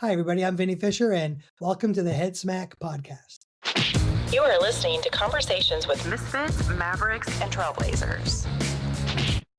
Hi, everybody. I'm Vinnie Fisher, and welcome to the Head Smack podcast. You are listening to conversations with misfits, mavericks, and trailblazers.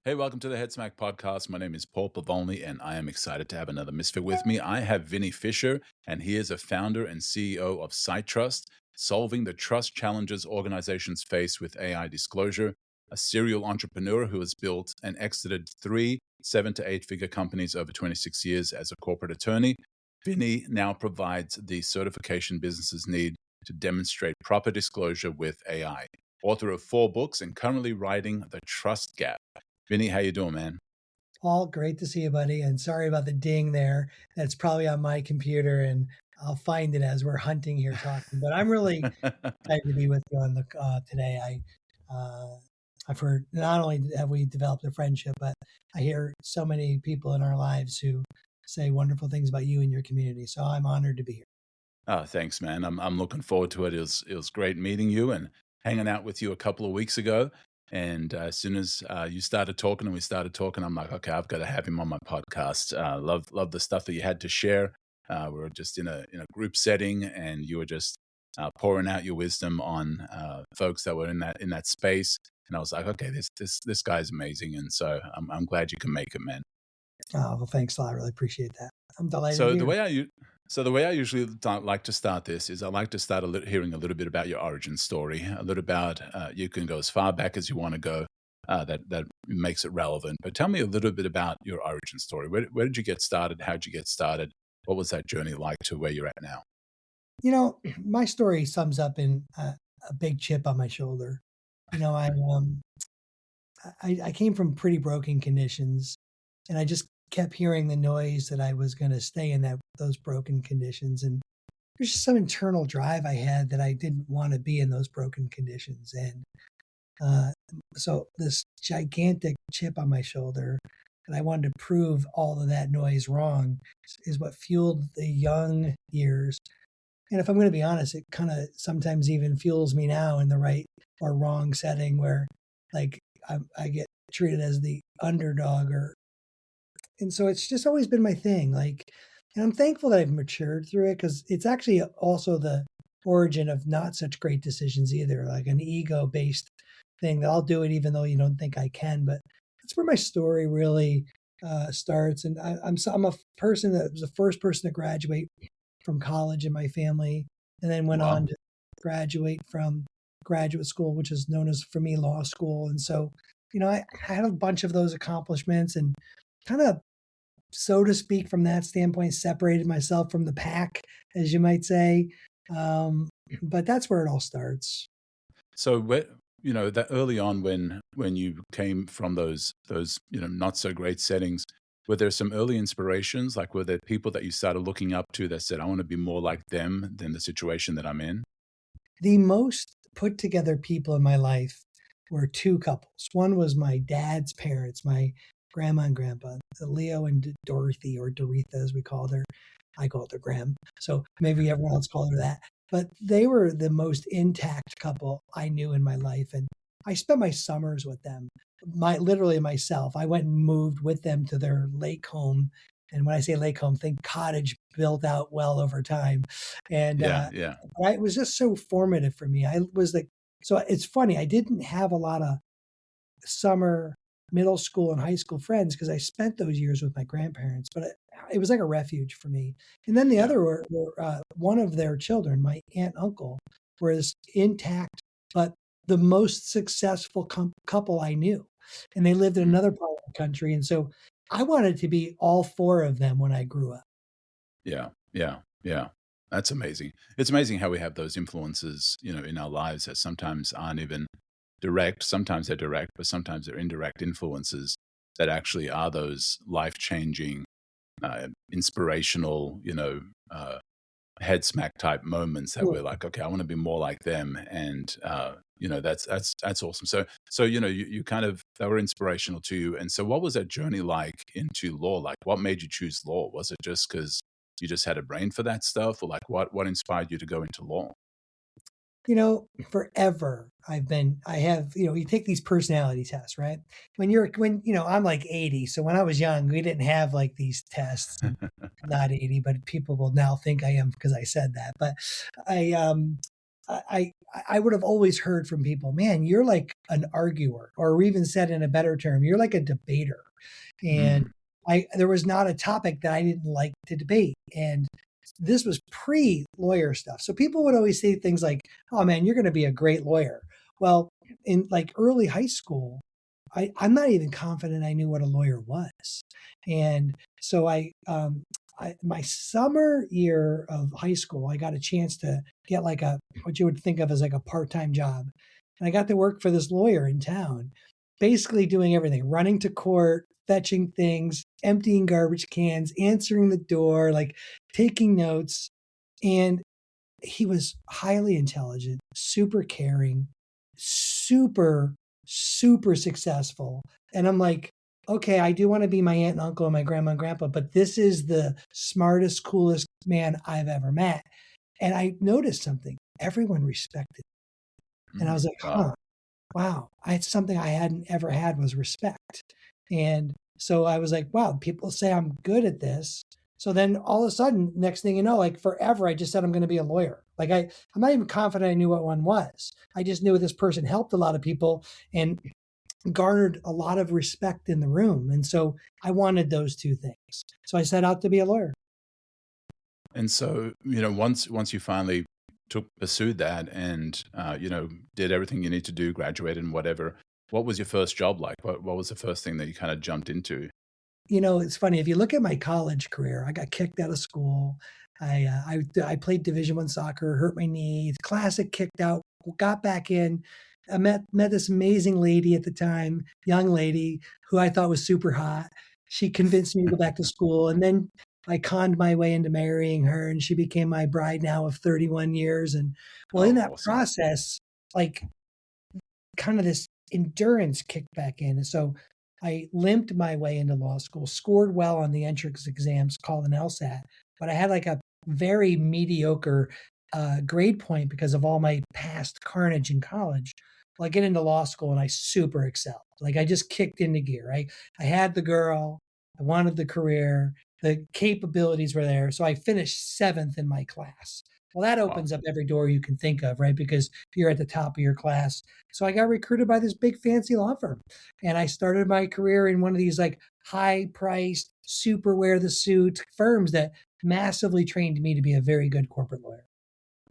Hey, welcome to the Head Smack podcast. My name is Paul Povolni, and I am excited to have another misfit with me. I have Vinnie Fisher, and he is a founder and CEO of SiteTrust, solving the trust challenges organizations face with AI disclosure, a serial entrepreneur who has built and exited 3 7 to 8 figure companies over 26 years as a corporate attorney. Vinnie now provides the certification businesses need to demonstrate proper disclosure with AI. Author of 4 books and currently writing The Trust Gap. Vinnie, how you doing, man? Paul, great to see you, buddy. And sorry about the ding there. That's probably on my computer, and I'll find it as we're hunting here talking. But I'm really excited to be with you on the today. I've heard not only have we developed a friendship, but I hear so many people in our lives who say wonderful things about you and your community. So I'm honored to be here. Oh, thanks, man. I'm looking forward to it. It was great meeting you and hanging out with you a couple of weeks ago. And as soon as you started talking and we started talking, I'm like, okay, I've got to have him on my podcast. Love the stuff that you had to share. We were just in a group setting, and you were just pouring out your wisdom on folks that were in that space. And I was like, okay, this guy's amazing, and so I'm glad you can make it, man. Oh, well, thanks a lot. I really appreciate that. I'm delighted. So to be the here. way I usually like to start this is I like to start hearing a little bit about your origin story, a little about you can go as far back as you want to go. That makes it relevant. But tell me a little bit about your origin story. Where did you get started? How did you get started? What was that journey like to where you're at now? You know, my story sums up in a big chip on my shoulder. You know, I came from pretty broken conditions, and I just kept hearing the noise that I was going to stay in those broken conditions. And there's just some internal drive I had that I didn't want to be in those broken conditions. And so this gigantic chip on my shoulder, and I wanted to prove all of that noise wrong, is what fueled the young years. And if I'm going to be honest, it kind of sometimes even fuels me now in the right or wrong setting where like I get treated as the underdog and so it's just always been my thing. Like, and I'm thankful that I've matured through it because it's actually also the origin of not such great decisions either, like an ego-based thing that I'll do it even though you don't think I can. But that's where my story really starts. And I'm a person that was the first person to graduate from college in my family, and then went Wow. on to graduate from graduate school, which is known as for me law school. And so, you know, I had a bunch of those accomplishments and kind of, so to speak, from that standpoint, separated myself from the pack, as you might say. But that's where it all starts. So that early on when you came from those not so great settings, were there some early inspirations? Like, were there people that you started looking up to that said, I want to be more like them than the situation that I'm in? The most put together people in my life were 2 couples. One was my dad's parents, my grandma and grandpa, Leo and Dorothy, or Doretha as we called her. I called her Graham. So maybe everyone else called her that. But they were the most intact couple I knew in my life. And I spent my summers with them, literally myself. I went and moved with them to their lake home. And when I say lake home, think cottage built out well over time. And Yeah. it was just so formative for me. I was like, so it's funny, I didn't have a lot of summer, middle school, and high school friends because I spent those years with my grandparents, but it was like a refuge for me. And then the Yeah. other were one of their children, my aunt and uncle, was intact, but the most successful couple I knew. And they lived in Mm. another part of the country. And so I wanted to be all 4 of them when I grew up. Yeah. That's amazing. It's amazing how we have those influences, in our lives that sometimes aren't even direct. Sometimes they're direct, but sometimes they're indirect influences that actually are those life-changing, inspirational, head smack type moments that we're like, okay, I want to be more like them. And, that's awesome. So, you kind of, that were inspirational to you. And so what was that journey like into law? Like, what made you choose law? Was it just because you just had a brain for that stuff, or like what inspired you to go into law? Forever I have, you take these personality tests, right? I'm like 80. So when I was young, we didn't have like these tests, and I'm not 80, but people will now think I am because I said that. But I, I, I would have always heard from people, man, you're like an arguer, or even said in a better term, you're like a debater. And Mm, there was not a topic that I didn't like to debate. And this was pre-lawyer stuff. So people would always say things like, "Oh man, you're going to be a great lawyer." Well, in like early high school, I'm not even confident I knew what a lawyer was. And so my summer year of high school, I got a chance to get like what you would think of as like a part-time job. And I got to work for this lawyer in town, basically doing everything, running to court, fetching things, emptying garbage cans, answering the door, like taking notes. And he was highly intelligent, super caring, super, super successful. And I'm like, okay, I do want to be my aunt and uncle and my grandma and grandpa, but this is the smartest, coolest man I've ever met. And I noticed something. Everyone respected. And I mm, was like, wow. huh, wow. It's something I hadn't ever had was respect. And so I was like, wow, people say I'm good at this. So then all of a sudden, next thing you know, like forever, I just said I'm going to be a lawyer. Like I'm not even confident I knew what one was. I just knew this person helped a lot of people and garnered a lot of respect in the room. And so I wanted those two things. So I set out to be a lawyer. And so, once you finally pursued that and, did everything you need to do, graduated and whatever, what was your first job like? What was the first thing that you kind of jumped into? It's funny if you look at my college career. I got kicked out of school. I played Division One soccer, hurt my knee. Classic, kicked out, got back in. I met this amazing lady at the time, young lady who I thought was super hot. She convinced me to go back to school, and then I conned my way into marrying her, and she became my bride now of 31 years. And well, in Oh, that awesome. process, like kind of this endurance kicked back in. And so I limped my way into law school, scored well on the entrance exams called an LSAT, but I had like a very mediocre grade point because of all my past carnage in college. Well, I get into law school and I super excelled. Like I just kicked into gear. I had the girl, I wanted the career, the capabilities were there. So I finished seventh in my class. Well, that Wow. opens up every door you can think of, right? Because you're at the top of your class. So I got recruited by this big fancy law firm. And I started my career in one of these like high priced, super wear the suit firms that massively trained me to be a very good corporate lawyer.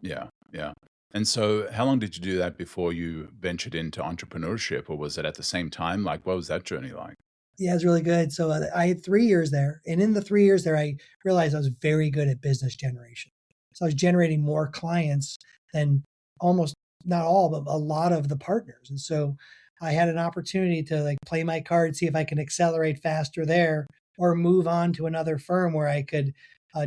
Yeah, yeah. And so how long did you do that before you ventured into entrepreneurship, or was it at the same time? Like, what was that journey like? Yeah, it's really good. So I had 3 years there. And in the 3 years there, I realized I was very good at business generation. So I was generating more clients than almost not all, but a lot of the partners. And so I had an opportunity to like play my card, see if I can accelerate faster there or move on to another firm where I could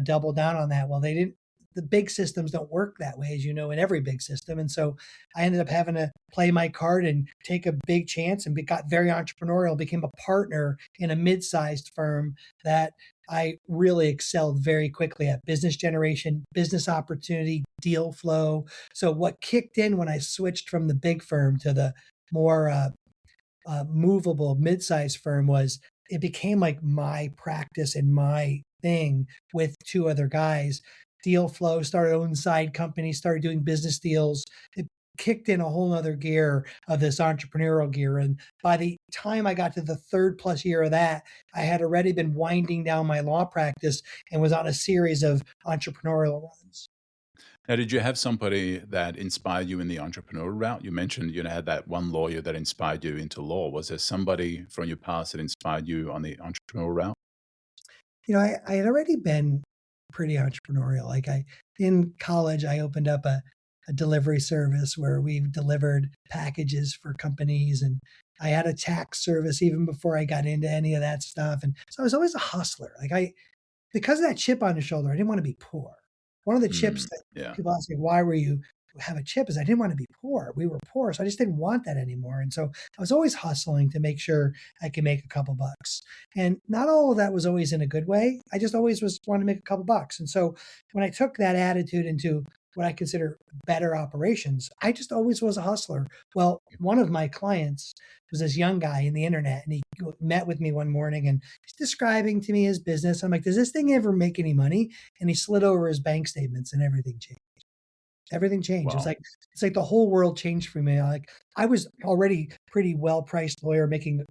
double down on that. Well, they didn't, the big systems don't work that way, as you know, in every big system. And so I ended up having to play my card and take a big chance and got very entrepreneurial, became a partner in a mid-sized firm that I really excelled very quickly at business generation, business opportunity, deal flow. So what kicked in when I switched from the big firm to the more movable mid-sized firm was it became like my practice and my thing with two other guys. Deal flow, started owning side companies, started doing business deals. It kicked in a whole nother gear of this entrepreneurial gear. And by the time I got to the third plus year of that, I had already been winding down my law practice and was on a series of entrepreneurial runs. Now, did you have somebody that inspired you in the entrepreneur route? You mentioned you had that one lawyer that inspired you into law. Was there somebody from your past that inspired you on the entrepreneur route? I had already been pretty entrepreneurial. In college, I opened up a delivery service where we delivered packages for companies, and I had a tax service even before I got into any of that stuff. And so I was always a hustler. Because of that chip on the shoulder, I didn't want to be poor. One of the chips Mm, that yeah. people ask me, why were you have a chip is I didn't want to be poor. We were poor. So I just didn't want that anymore. And so I was always hustling to make sure I could make a couple bucks. And not all of that was always in a good way. I just always was wanting to make a couple bucks. And so when I took that attitude into what I consider better operations. I just always was a hustler. Well, one of my clients was this young guy in the internet, and he met with me one morning and he's describing to me his business. I'm like, does this thing ever make any money? And he slid over his bank statements and everything changed. Everything changed. Wow. It's like the whole world changed for me. Like I was already pretty well priced lawyer, making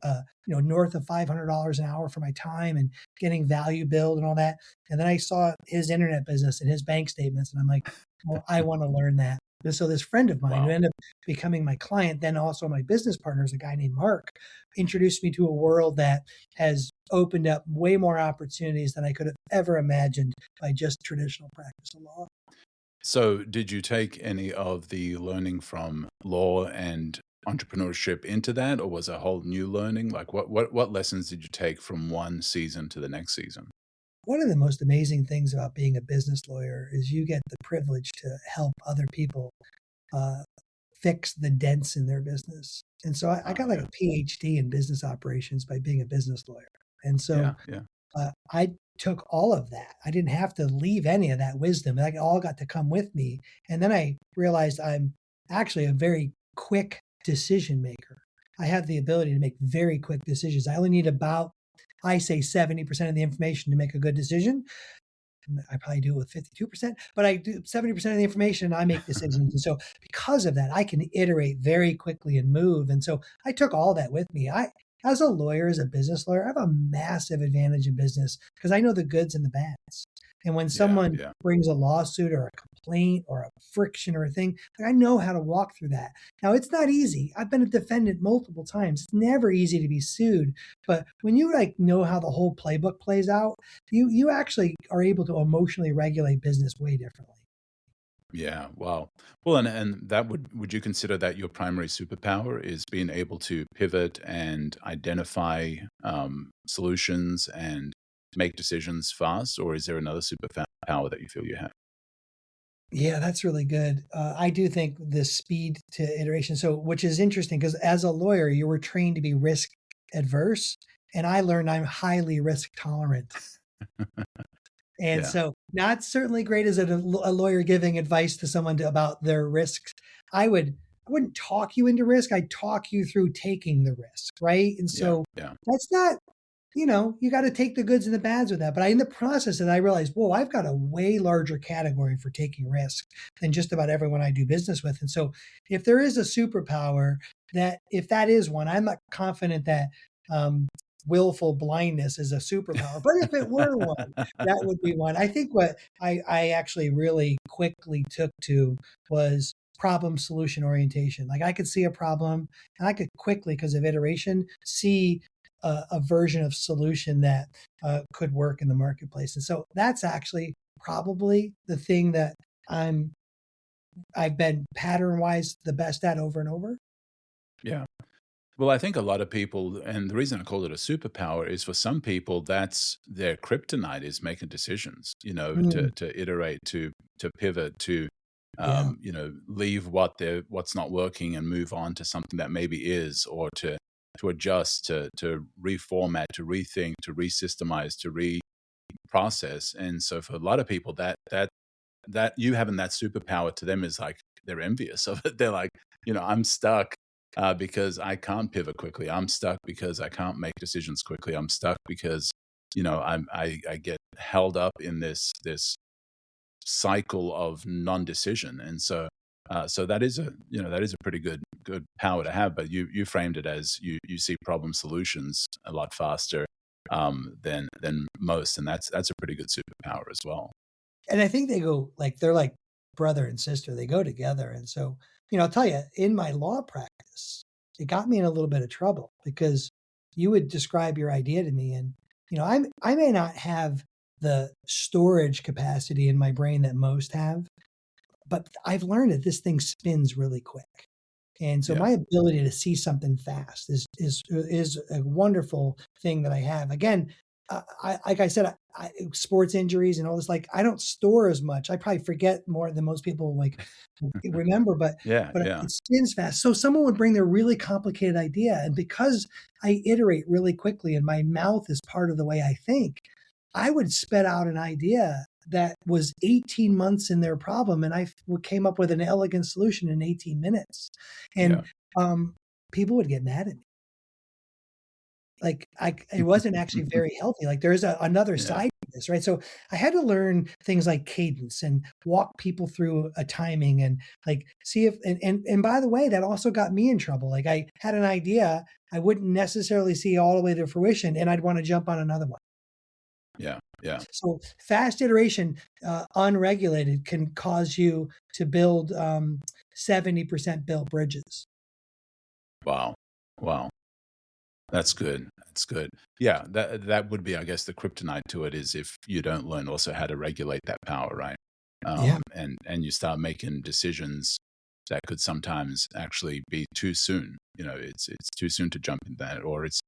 north of $500 an hour for my time and getting value billed and all that. And then I saw his internet business and his bank statements, and I'm like, well, I want to learn that. And so this friend of mine who Wow. ended up becoming my client, then also my business partner, is a guy named Mark, introduced me to a world that has opened up way more opportunities than I could have ever imagined by just traditional practice of law. So did you take any of the learning from law and entrepreneurship into that, or was it a whole new learning? Like what lessons did you take from one season to the next season? One of the most amazing things about being a business lawyer is you get the privilege to help other people uh, fix the dents in their business. And so I got like Yeah. a PhD in business operations by being a business lawyer. And Yeah. so Yeah. I took all of that. I didn't have to leave any of that wisdom. That all got to come with me. And then I realized I'm actually a very quick decision maker. I have the ability to make very quick decisions. I only need about, I say 70% of the information to make a good decision. I probably do it with 52%, but I do 70% of the information and I make decisions. And so because of that, I can iterate very quickly and move. And so I took all that with me. As a lawyer, as a business lawyer, I have a massive advantage in business because I know the goods and the bads. And when Yeah. someone Yeah. brings a lawsuit or a complaint or a friction or a thing, like I know how to walk through that. Now, it's not easy. I've been a defendant multiple times. It's never easy to be sued. But when you know how the whole playbook plays out, you actually are able to emotionally regulate business way differently. Yeah. Wow. Well, and that would you consider that your primary superpower is being able to pivot and identify solutions and make decisions fast, or is there another superpower that you feel you have? Yeah, that's really good. I do think the speed to iteration. So, which is interesting because as a lawyer, you were trained to be risk adverse, and I learned I'm highly risk tolerant. And Yeah. so, not certainly great as a lawyer giving advice to someone about their risks. I wouldn't talk you into risk. I'd talk you through taking the risk, right? And Yeah. so Yeah. that's not, you got to take the goods and the bads with that. But in the process, and I realized, whoa, I've got a way larger category for taking risk than just about everyone I do business with. And so, if there is a superpower, that if that is one, I'm not confident that um, willful blindness is a superpower. But if it were one, that would be one. I think what I actually really quickly took to was problem solution orientation. Like I could see a problem and I could quickly, because of iteration, see a version of solution that could work in the marketplace. And so that's actually probably the thing that I'm I've been pattern wise the best at over and over. Yeah. Well, I think a lot of people, and the reason I call it a superpower is for some people, that's their kryptonite is making decisions, Mm, to iterate, to pivot, to, yeah. leave what's not working and move on to something that maybe is, or to adjust, to reformat, to rethink, to resystemize, to reprocess. And so for a lot of people, that you having that superpower to them is like they're envious of it. They're like, I'm stuck because I can't pivot quickly. I'm stuck because I can't make decisions quickly. I'm stuck because I get held up in this cycle of non-decision. And so that is a pretty good power to have. But you framed it as you see problem solutions a lot faster than most, and that's a pretty good superpower as well. And I think they go like they're like brother and sister. They go together. And so, I'll tell you, in my law practice, it got me in a little bit of trouble because you would describe your idea to me, and I may not have the storage capacity in my brain that most have, but I've learned that this thing spins really quick. And so Yeah. my ability to see something fast is a wonderful thing that I have. Again, like I said, sports injuries and all this. Like I don't store as much. I probably forget more than most people like remember. But Yeah. but Yeah. it spins fast. So someone would bring their really complicated idea, and because I iterate really quickly, and my mouth is part of the way I think, I would spit out an idea that was 18 months in their problem, and came up with an elegant solution in 18 minutes. Yeah. And people would get mad at me. Like it wasn't actually very healthy. Like there's another Yeah. side to this, right? So I had to learn things like cadence and walk people through a timing and like see if and by the way, that also got me in trouble. Like I had an idea, I wouldn't necessarily see all the way to fruition, and I'd want to jump on another one. Yeah. Yeah. So fast iteration, unregulated, can cause you to build 70% built bridges. Wow. Wow. That's good. That's good. Yeah, that would be, I guess, the kryptonite to it is if you don't learn also how to regulate that power, right? Yeah. And you start making decisions that could sometimes actually be too soon. It's too soon to jump in that, or it's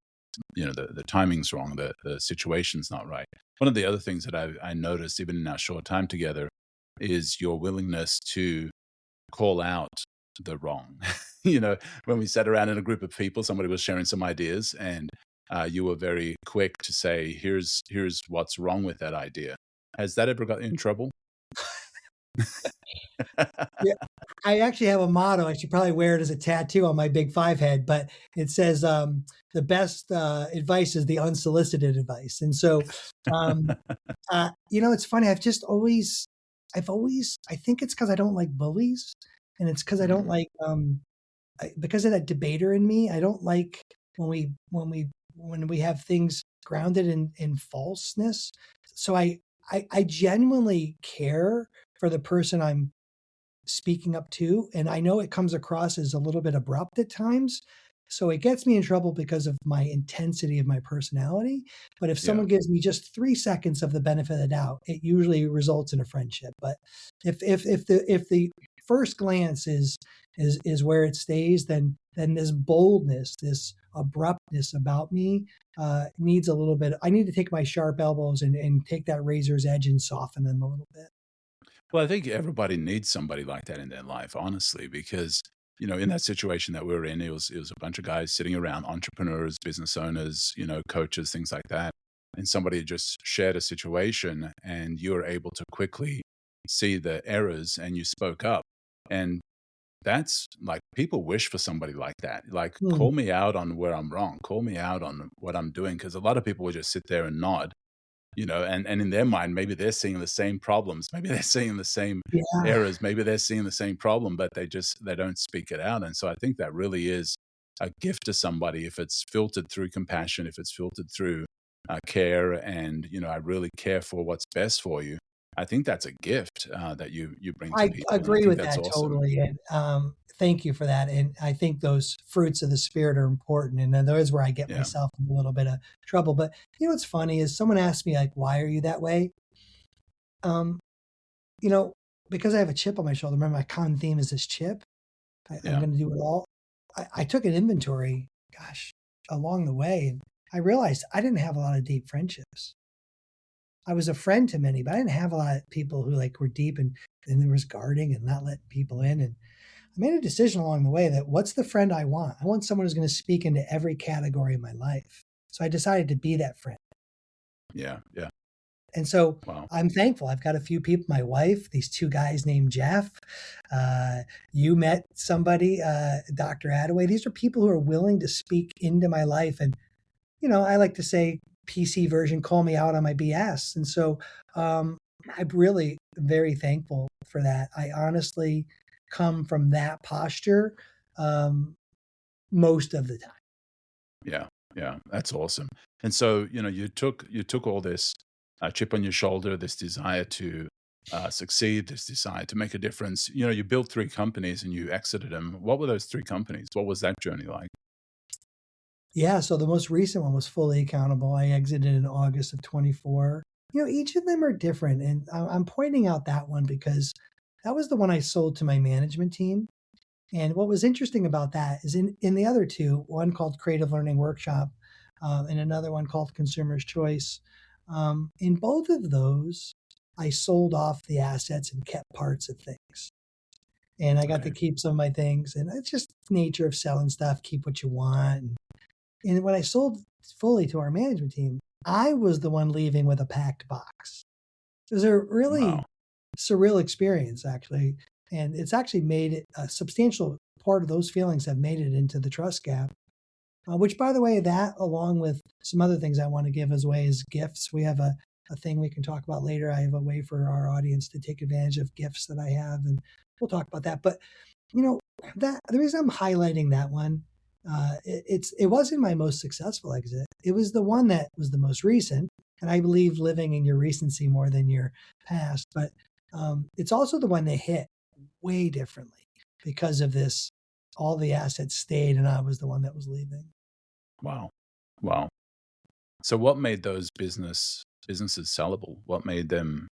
the timing's wrong, the situation's not right. One of the other things that I noticed even in our short time together is your willingness to call out the wrong. When we sat around in a group of people, somebody was sharing some ideas, and you were very quick to say, "Here's what's wrong with that idea." Has that ever got you in trouble? Yeah. I actually have a motto. I should probably wear it as a tattoo on my big five head, but it says, the best advice is the unsolicited advice. And so, um, it's funny. I think it's because I don't like bullies, and it's because I don't Mm, like, because of that debater in me. I don't like when we have things grounded in falseness. So I genuinely care for the person I'm speaking up to, and I know it comes across as a little bit abrupt at times. So it gets me in trouble because of my intensity of my personality. But if yeah. someone gives me just 3 seconds of the benefit of the doubt, it usually results in a friendship. But if the first glance is where it stays, then this boldness, this abruptness about me needs a little bit. I need to take my sharp elbows and take that razor's edge and soften them a little bit. Well, I think everybody needs somebody like that in their life, honestly, because in that situation that we were in, it was a bunch of guys sitting around, entrepreneurs, business owners, coaches, things like that, and somebody just shared a situation, and you were able to quickly see the errors, and you spoke up, and that's like people wish for somebody like that. Like, Hmm. call me out on where I'm wrong, call me out on what I'm doing, because a lot of people will just sit there and nod and in their mind, maybe they're seeing the same problems, maybe they're seeing the same Yeah. errors, maybe they're seeing the same problem, but they don't speak it out. And so I think that really is a gift to somebody if it's filtered through compassion, if it's filtered through care, and I really care for what's best for you. I think that's a gift that you bring to I people, and I agree think with that's that awesome. totally, and, thank you for that, and I think those fruits of the spirit are important, and then those where I get Yeah, myself in a little bit of trouble. But what's funny is someone asked me, like, "Why are you that way?" Um, you know, because I have a chip on my shoulder. Remember, my common theme is this chip. I'm yeah, gonna do it all. I took an inventory, gosh, along the way, and I realized I didn't have a lot of deep friendships. I was a friend to many, but I didn't have a lot of people who, like, were deep, and there was guarding and not letting people in, and I made a decision along the way that what's the friend I want? I want someone who's gonna speak into every category of my life. So I decided to be that friend. yeah, yeah. And so Wow. I'm thankful. I've got a few people, my wife, these 2 guys named Jeff. You met somebody, Dr. Attaway. These are people who are willing to speak into my life. And, I like to say PC version, call me out on my BS. And so I'm really very thankful for that. I honestly come from that posture um, most of the time. Yeah, yeah, that's awesome. And so, you took all this chip on your shoulder, this desire to succeed, this desire to make a difference. You built 3 companies and you exited them. What were those 3 companies? What was that journey like? Yeah, so the most recent one was Fully Accountable. I exited in August of 24. Each of them are different, and I'm pointing out that one because that was the one I sold to my management team. And what was interesting about that is in the other two, one called Creative Learning Workshop, and another one called Consumer's Choice. In both of those, I sold off the assets and kept parts of things. And I got to Right. keep some of my things. And it's just nature of selling stuff, keep what you want. And when I sold fully to our management team, I was the one leaving with a packed box. It was a really Wow. surreal experience, actually. And it's actually made it a substantial part of those feelings have made it into the trust gap. Which, by the way, that along with some other things I want to give as away as gifts. We have a thing we can talk about later. I have a way for our audience to take advantage of gifts that I have, and we'll talk about that. But you know, that the reason I'm highlighting that one, it wasn't my most successful exit. It was the one that was the most recent, and I believe living in your recency more than your past. But it's also the one that hit way differently because of this. All the assets stayed, and I was the one that was leaving. Wow. Wow. So what made those businesses sellable? What made them,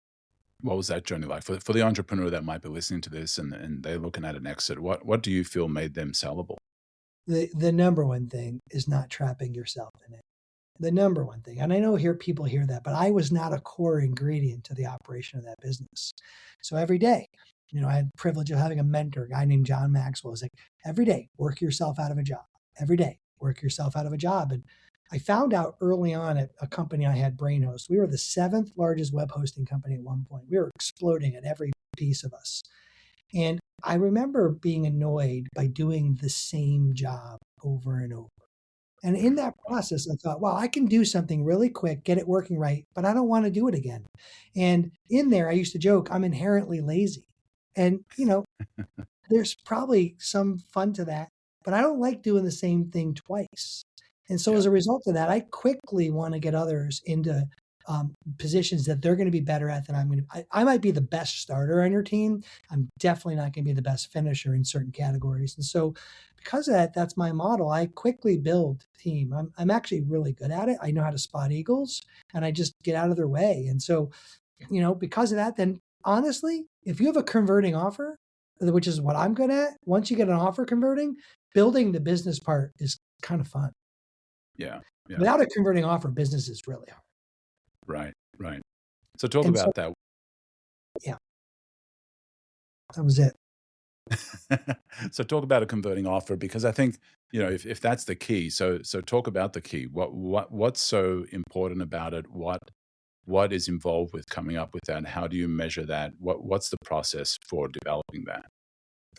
what was that journey like for the entrepreneur that might be listening to this and they're looking at an exit? What do you feel made them sellable? The number one thing is not trapping yourself in it. The number one thing, and I know here people hear that, but I was not a core ingredient to the operation of that business. So every day, I had the privilege of having a mentor, a guy named John Maxwell. It's like every day, work yourself out of a job. Every day, work yourself out of a job. And I found out early on at a company I had, BrainHost, we were the seventh largest web hosting company at one point. We were exploding at every piece of us. And I remember being annoyed by doing the same job over and over. And in that process, I thought, wow, I can do something really quick, get it working right, but I don't want to do it again. And in there, I used to joke, I'm inherently lazy. And, there's probably some fun to that, but I don't like doing the same thing twice. And so Yeah. as a result of that, I quickly want to get others into positions that they're going to be better at than I'm going to. I might be the best starter on your team. I'm definitely not going to be the best finisher in certain categories. And so because of that, that's my model. I quickly build team. I'm actually really good at it. I know how to spot eagles and I just get out of their way. And so, because of that, then honestly, if you have a converting offer, which is what I'm good at, once you get an offer converting, building the business part is kind of fun. Yeah. Yeah. Without a converting offer, business is really hard. Right. Right. So talk And so, about that. yeah, that was it. So talk about a converting offer, because I think, if that's the key, so talk about the key. What's so important about it? What is involved with coming up with that? How do you measure that? What's the process for developing that?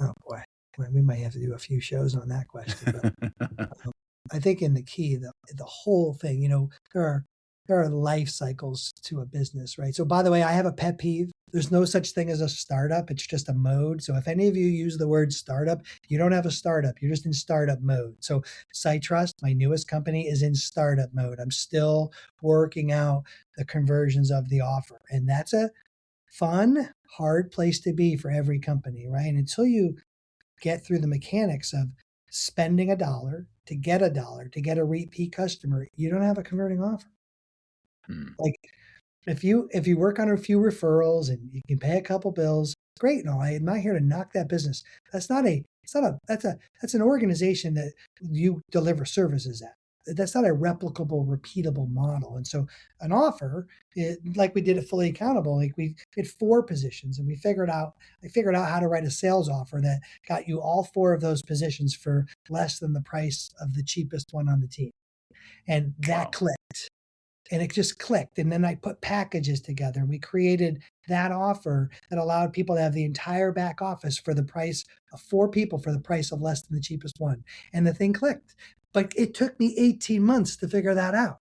Oh boy, well, we might have to do a few shows on that question. But I think in the key, the whole thing, there are life cycles to a business, right? So by the way, I have a pet peeve. There's no such thing as a startup. It's just a mode. So if any of you use the word startup, you don't have a startup. You're just in startup mode. So SiteTrust, my newest company, is in startup mode. I'm still working out the conversions of the offer. And that's a fun, hard place to be for every company, right? And until you get through the mechanics of spending $1 to get $1 to get a repeat customer, you don't have a converting offer. Like if you work on a few referrals and you can pay a couple bills, great. No, I'm not here to knock that business. That's an organization that you deliver services at. That's not a replicable, repeatable model. And so an offer, like we did at Fully Accountable, like we did 4 positions and I figured out how to write a sales offer that got you all 4 of those positions for less than the price of the cheapest one on the team. And that Wow. clicked. And it just clicked. And then I put packages together and we created that offer that allowed people to have the entire back office for the price of 4 people for the price of less than the cheapest one. And the thing clicked. But it took me 18 months to figure that out.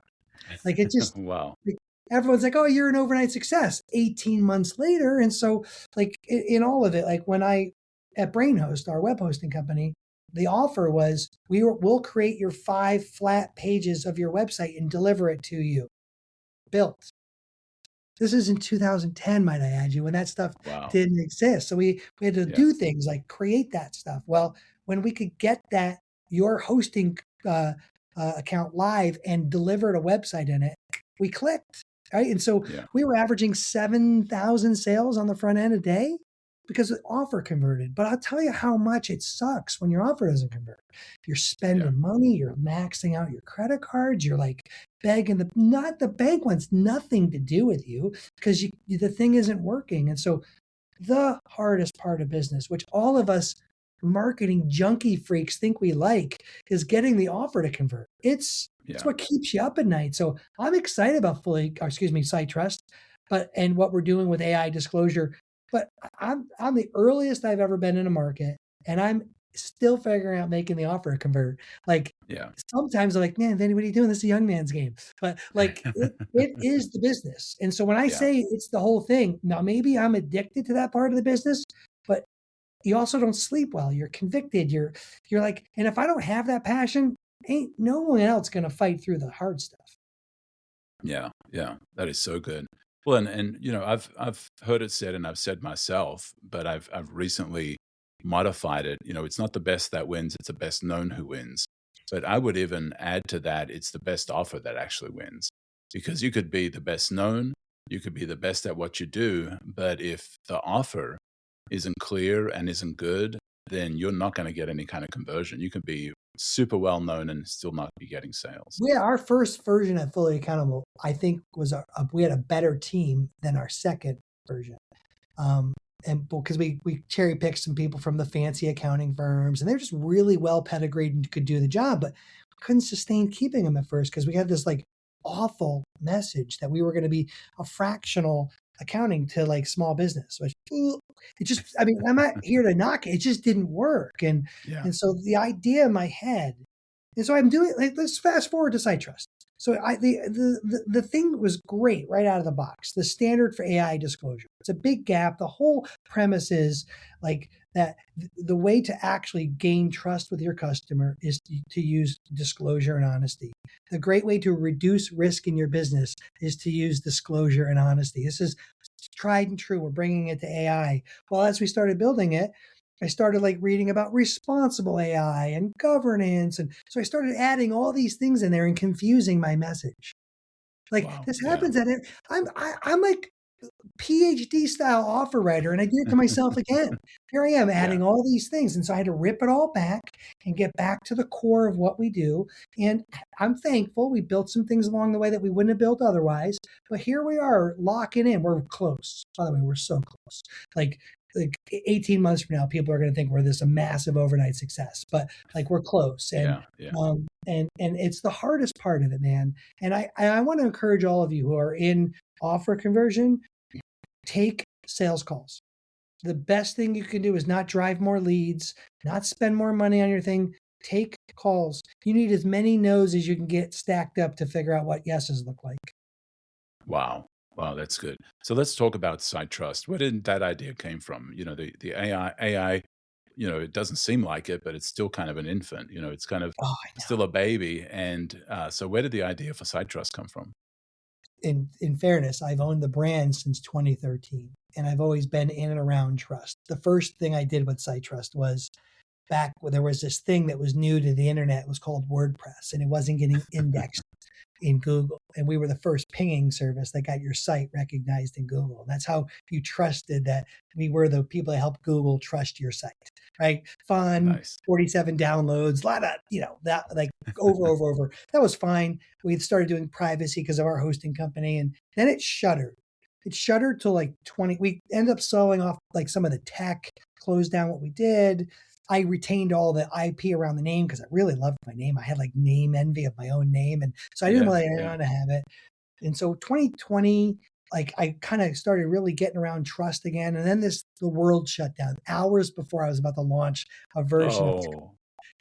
Like it just, Wow. like, everyone's like, oh, you're an overnight success 18 months later. And so like in all of it, like when at BrainHost, our web hosting company, the offer was we'll create your 5 flat pages of your website and deliver it to you. Built. This is in 2010, might I add you, when that stuff Wow. didn't exist. So we had to Yeah. do things like create that stuff. Well, when we could get your hosting account live and delivered a website in it, we clicked, right? And so Yeah. we were averaging 7,000 sales on the front end a day because the offer converted. But I'll tell you how much it sucks when your offer doesn't convert. You're spending money, you're maxing out your credit cards, you're like begging the bank wants nothing to do with you because the thing isn't working. And so the hardest part of business, which all of us marketing junkie freaks think we like, is getting the offer to convert. It's what keeps you up at night. So I'm excited about SiteTrust. and what we're doing with AI disclosure. But I'm the earliest I've ever been in a market, and I'm still figuring out making the offer convert. Like Yeah. sometimes I'm like, man, Vinny, what are you doing? This is a young man's game. But like it is the business. And so when I Yeah. say it's the whole thing, now maybe I'm addicted to that part of the business, but you also don't sleep well. You're convicted. You're like, and if I don't have that passion, ain't no one else gonna fight through the hard stuff. Yeah. Yeah. That is so good. Well, and I've heard it said, and I've said myself, but I've recently modified it. It's not the best that wins; it's the best known who wins. But I would even add to that, it's the best offer that actually wins, because you could be the best known, you could be the best at what you do, but if the offer isn't clear and isn't good, then you're not going to get any kind of conversion. You can be super well known and still not be getting sales. Our first version of Fully Accountable, I think, was we had a better team than our second version. And because we cherry picked some people from the fancy accounting firms, and they're just really well pedigreed and could do the job, but we couldn't sustain keeping them at first because we had this like awful message that we were going to be a fractional accounting to like small business, which it just, I mean, I'm not here to knock it. It just didn't work. Yeah. And so the idea in my head, and so I'm doing like, let's fast forward to SiteTrust. So the thing was great right out of the box. The standard for AI disclosure. It's a big gap. The whole premise is like that the way to actually gain trust with your customer is to use disclosure and honesty. The great way to reduce risk in your business is to use disclosure and honesty. This is tried and true. We're bringing it to AI. Well, as we started building it, I started like reading about responsible AI and governance. And so I started adding all these things in there and confusing my message. Like Wow. this Yeah. happens at it. I'm like PhD style offer writer, and I did it to myself again. Here I am adding Yeah. all these things. And so I had to rip it all back and get back to the core of what we do. And I'm thankful we built some things along the way that we wouldn't have built otherwise. But here we are locking in. We're close. By the way, we're so close. Like 18 months from now, people are going to think we're this a massive overnight success, but like we're close. Yeah. Yeah. And it's the hardest part of it, man. And I want to encourage all of you who are in offer conversion, take sales calls. The best thing you can do is not drive more leads, not spend more money on your thing. Take calls. You need as many no's as you can get stacked up to figure out what yeses look like. Wow. Wow, that's good. So let's talk about SiteTrust. Where did that idea came from? The AI, it doesn't seem like it, but it's still kind of an infant. It's kind of Oh, I still a baby. And so where did the idea for SiteTrust come from? in fairness, I've owned the brand since 2013, and I've always been in and around trust. The first thing I did with SiteTrust was back when there was this thing that was new to the internet. It was called WordPress, and it wasn't getting indexed in Google. And we were the first pinging service that got your site recognized in Google. And that's how you trusted that we were the people that helped Google trust your site, right? Fun, Nice. 47 downloads, a lot of, that like over. That was fine. We started doing privacy because of our hosting company. And then it shuttered. It shuttered to like 20. We ended up selling off like some of the tech, closed down what we did. I retained all the IP around the name because I really loved my name. I had like name envy of my own name. And so I didn't really want to have it. And so 2020, like I kind of started really getting around trust again. And then the world shut down hours before I was about to launch a version of Oh,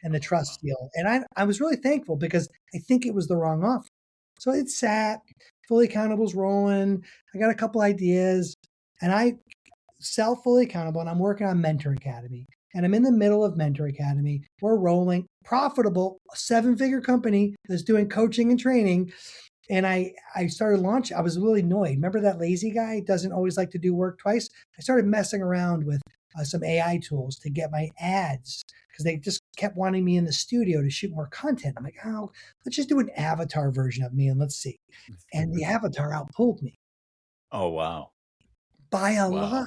and the wow. trust deal. And I was really thankful because I think it was the wrong offer. So it sat, Fully Accountable's rolling. I got a couple ideas and I sell Fully Accountable and I'm working on Mentor Academy. And I'm in the middle of Mentor Academy. We're rolling, profitable, a 7-figure company that's doing coaching and training. And I started launching. I was really annoyed. Remember that lazy guy doesn't always like to do work twice? I started messing around with some AI tools to get my ads because they just kept wanting me in the studio to shoot more content. I'm like, oh, let's just do an avatar version of me and let's see. And the avatar outpulled me Oh, wow. by a lot. Wow.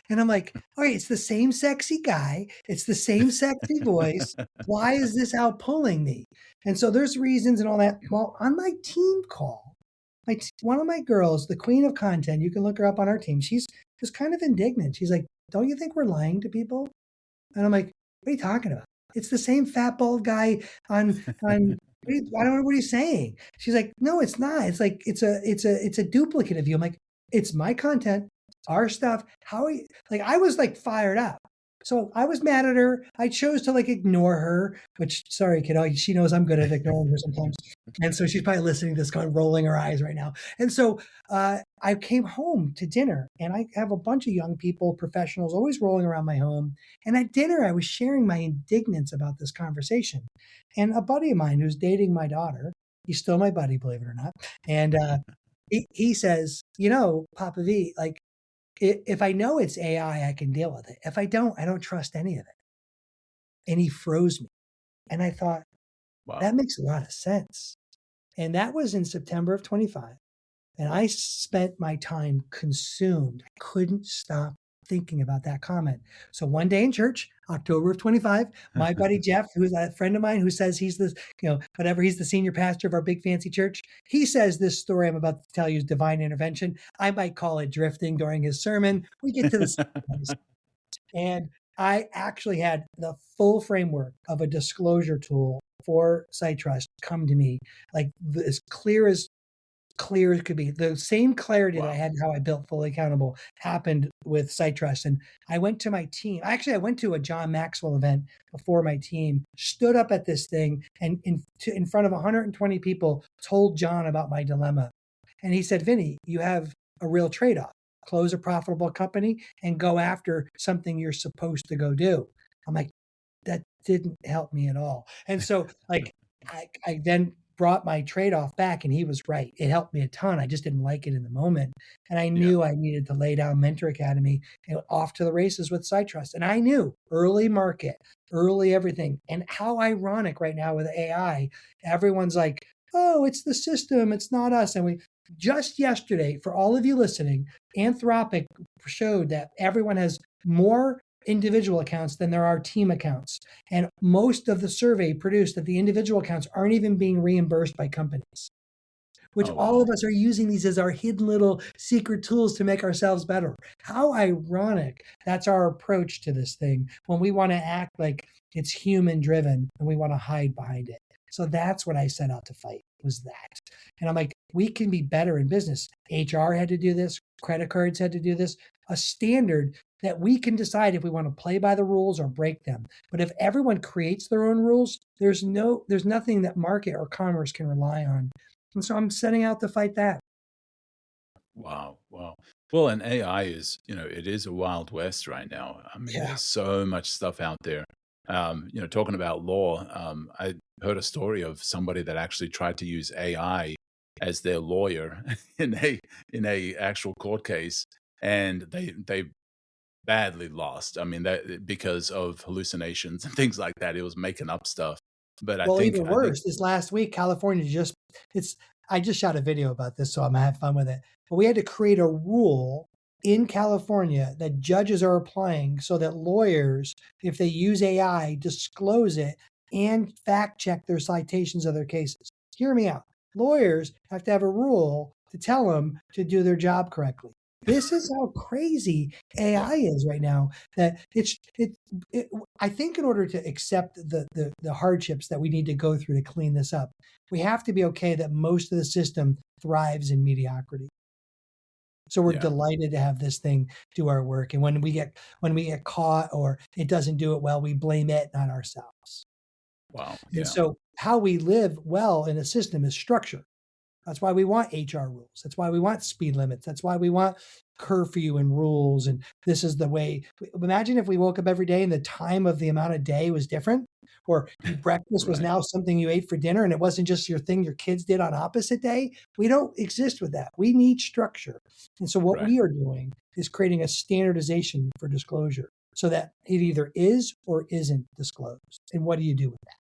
And I'm like, all right, it's the same sexy guy. It's the same sexy voice. Why is this outpulling me? And so there's reasons and all that. Well, on my team call, one of my girls, the queen of content, you can look her up on our team. She's just kind of indignant. She's like, don't you think we're lying to people? And I'm like, what are you talking about? It's the same fat bald guy on I don't know what he's saying. She's like, no, it's not. It's like it's a duplicate of you. I'm like, It's my content, our stuff. I was like fired up. So I was mad at her. I chose to like ignore her, which, sorry, kiddo, she knows I'm good at ignoring her sometimes. And so she's probably listening to this, kind of rolling her eyes right now. And so I came home to dinner, and I have a bunch of young people, professionals, always rolling around my home. And at dinner, I was sharing my indignance about this conversation. And a buddy of mine who's dating my daughter, he's still my buddy, believe it or not. And he says, Papa V, like, if I know it's AI, I can deal with it. If I don't trust any of it. And he froze me. And I thought, Wow. that makes a lot of sense. And that was in September of 25. And I spent my time consumed. I couldn't stop thinking about that comment. So one day in church, October of 25, my buddy Jeff, who's a friend of mine who says he's the, he's the senior pastor of our big fancy church. He says this story I'm about to tell you is divine intervention. I might call it drifting during his sermon. We get to this. And I actually had the full framework of a disclosure tool for SiteTrust come to me, like as clear as could be. The same clarity that I had in how I built Fully Accountable happened with SiteTrust. And I went to my team. Actually, I went to a John Maxwell event before my team, stood up at this thing, and in front of 120 people, told John about my dilemma. And he said, Vinny, you have a real trade-off. Close a profitable company and go after something you're supposed to go do. I'm like, that didn't help me at all. And so like, I then brought my trade-off back, and he was right. It helped me a ton. I just didn't like it in the moment. And I knew I needed to lay down Mentor Academy and off to the races with SiteTrust. And I knew early market, early everything. And how ironic right now with AI, everyone's like, oh, it's the system, it's not us. And we just yesterday, for all of you listening, Anthropic showed that everyone has more individual accounts than there are team accounts. And most of the survey produced that the individual accounts aren't even being reimbursed by companies, which all of us are using these as our hidden little secret tools to make ourselves better. How ironic. That's our approach to this thing when we want to act like it's human driven and we want to hide behind it. So that's what I set out to fight, was that. And I'm like, we can be better in business. HR had to do this. Credit cards had to do this. A standard that we can decide if we want to play by the rules or break them. But if everyone creates their own rules, there's nothing that market or commerce can rely on. And so I'm setting out to fight that. Wow. Well, and AI is, it is a wild west right now. I mean, there's so much stuff out there. Talking about law, I heard a story of somebody that actually tried to use AI as their lawyer in a actual court case, and they badly lost. I mean, that because of hallucinations and things like that. It was making up stuff. But even worse, this last week, California I just shot a video about this, so I'm gonna have fun with it. But we had to create a rule in California that judges are applying so that lawyers, if they use AI, disclose it and fact check their citations of their cases. Hear me out. Lawyers have to have a rule to tell them to do their job correctly. This is how crazy AI is right now. That I think in order to accept the hardships that we need to go through to clean this up, we have to be okay that most of the system thrives in mediocrity. So we're delighted to have this thing do our work. And when we get caught or it doesn't do it well, we blame it, not ourselves. Wow. And so how we live well in a system is structure. That's why we want HR rules. That's why we want speed limits. That's why we want curfew and rules. And this is the way. Imagine if we woke up every day and the time of the amount of day was different, or breakfast was now something you ate for dinner and it wasn't just your thing your kids did on opposite day. We don't exist with that. We need structure. And so what we are doing is creating a standardization for disclosure so that it either is or isn't disclosed. And what do you do with that?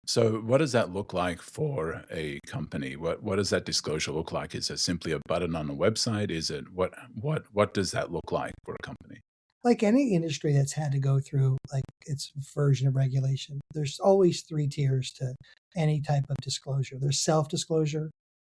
So what does that look like for a company? What does that disclosure look like? Is it simply a button on a website? Is it what does that look like for a company? Like any industry that's had to go through like its version of regulation, there's always 3 tiers to any type of disclosure. There's self-disclosure,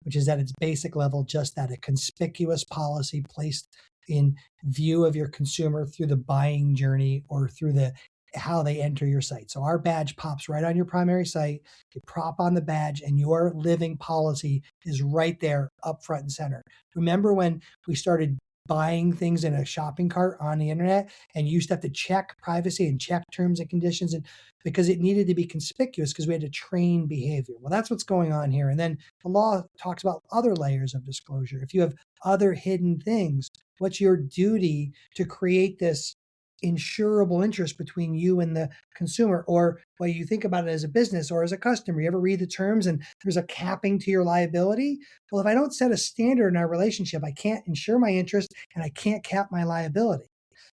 which is at its basic level, just that a conspicuous policy placed in view of your consumer through the buying journey or through the how they enter your site. So our badge pops right on your primary site. You prop on the badge and your living policy is right there up front and center. Remember when we started buying things in a shopping cart on the internet and you used to have to check privacy and check terms and conditions, and because it needed to be conspicuous because we had to train behavior. Well, that's what's going on here. And then the law talks about other layers of disclosure. If you have other hidden things, what's your duty to create this insurable interest between you and the consumer? Or well, you think about it as a business or as a customer, you ever read the terms and there's a capping to your liability? Well, if I don't set a standard in our relationship, I can't insure my interest and I can't cap my liability.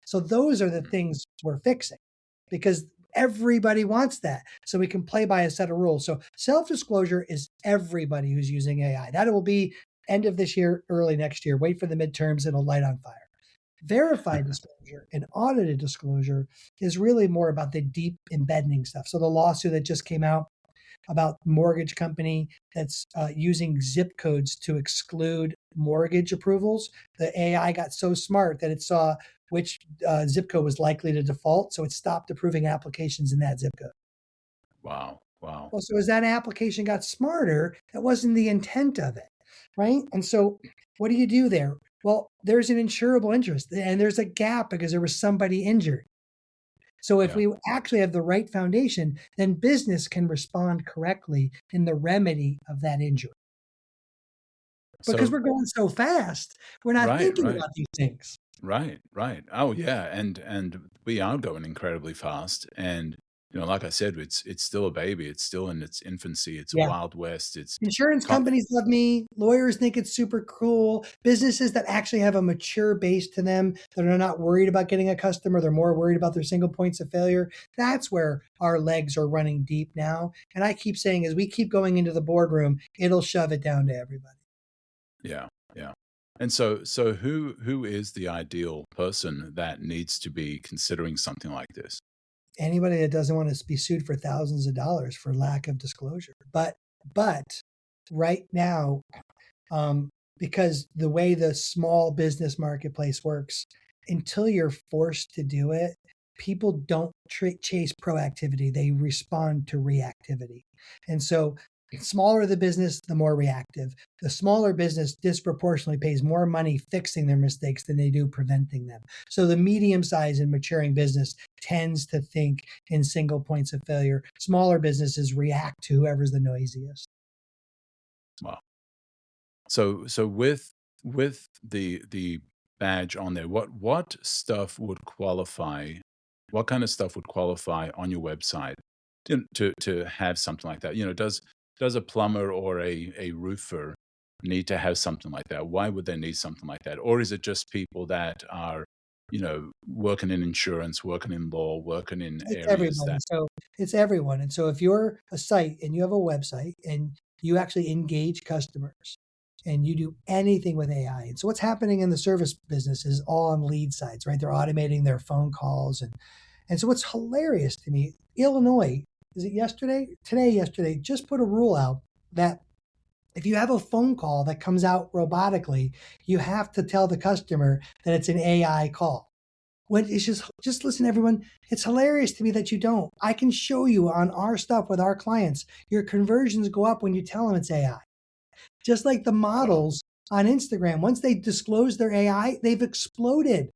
So those are the things we're fixing because everybody wants that. So we can play by a set of rules. So self-disclosure is everybody who's using AI. That will be end of this year, early next year. Wait for the midterms, it'll light on fire. Verified disclosure and audited disclosure is really more about the deep embedding stuff. So the lawsuit that just came out about mortgage company that's using zip codes to exclude mortgage approvals, the AI got so smart that it saw which zip code was likely to default, so it stopped approving applications in that zip code. Wow. Wow. Well, so as that application got smarter, that wasn't the intent of it, right? And so what do you do there? Well, there's an insurable interest and there's a gap because there was somebody injured. So if we actually have the right foundation, then business can respond correctly in the remedy of that injury. Because we're going so fast, we're not thinking about these things. Right. Oh yeah, and we are going incredibly fast. And like I said, it's still a baby. It's still in its infancy. It's a wild west. It's insurance companies love me. Lawyers think it's super cool. Businesses that actually have a mature base to them, that are not worried about getting a customer, they're more worried about their single points of failure. That's where our legs are running deep now. And I keep saying, as we keep going into the boardroom, it'll shove it down to everybody. Yeah. And so who is the ideal person that needs to be considering something like this? Anybody that doesn't want to be sued for thousands of dollars for lack of disclosure. But right now, because the way the small business marketplace works, until you're forced to do it, people don't chase proactivity. They respond to reactivity. And so the smaller the business, the more reactive. The smaller business disproportionately pays more money fixing their mistakes than they do preventing them. So the medium-sized and maturing business tends to think in single points of failure. Smaller businesses react to whoever's the noisiest. Wow. So with the badge on there, what stuff would qualify? What kind of stuff would qualify on your website to have something like that? Does a plumber or a roofer need to have something like that? Why would they need something like that? Or is it just people that are, working in insurance, working in law, working in areas everybody. that... So it's everyone. And so if you're a site and you have a website and you actually engage customers and you do anything with AI. And so what's happening in the service business is all on lead sides, right? They're automating their phone calls. And so what's hilarious to me, Illinois, is it yesterday, just put a rule out that if you have a phone call that comes out robotically, you have to tell the customer that it's an AI call. When it's just listen, everyone, it's hilarious to me that you don't. I can show you on our stuff with our clients, your conversions go up when you tell them it's AI. Just like the models on Instagram, once they disclose their AI, they've exploded.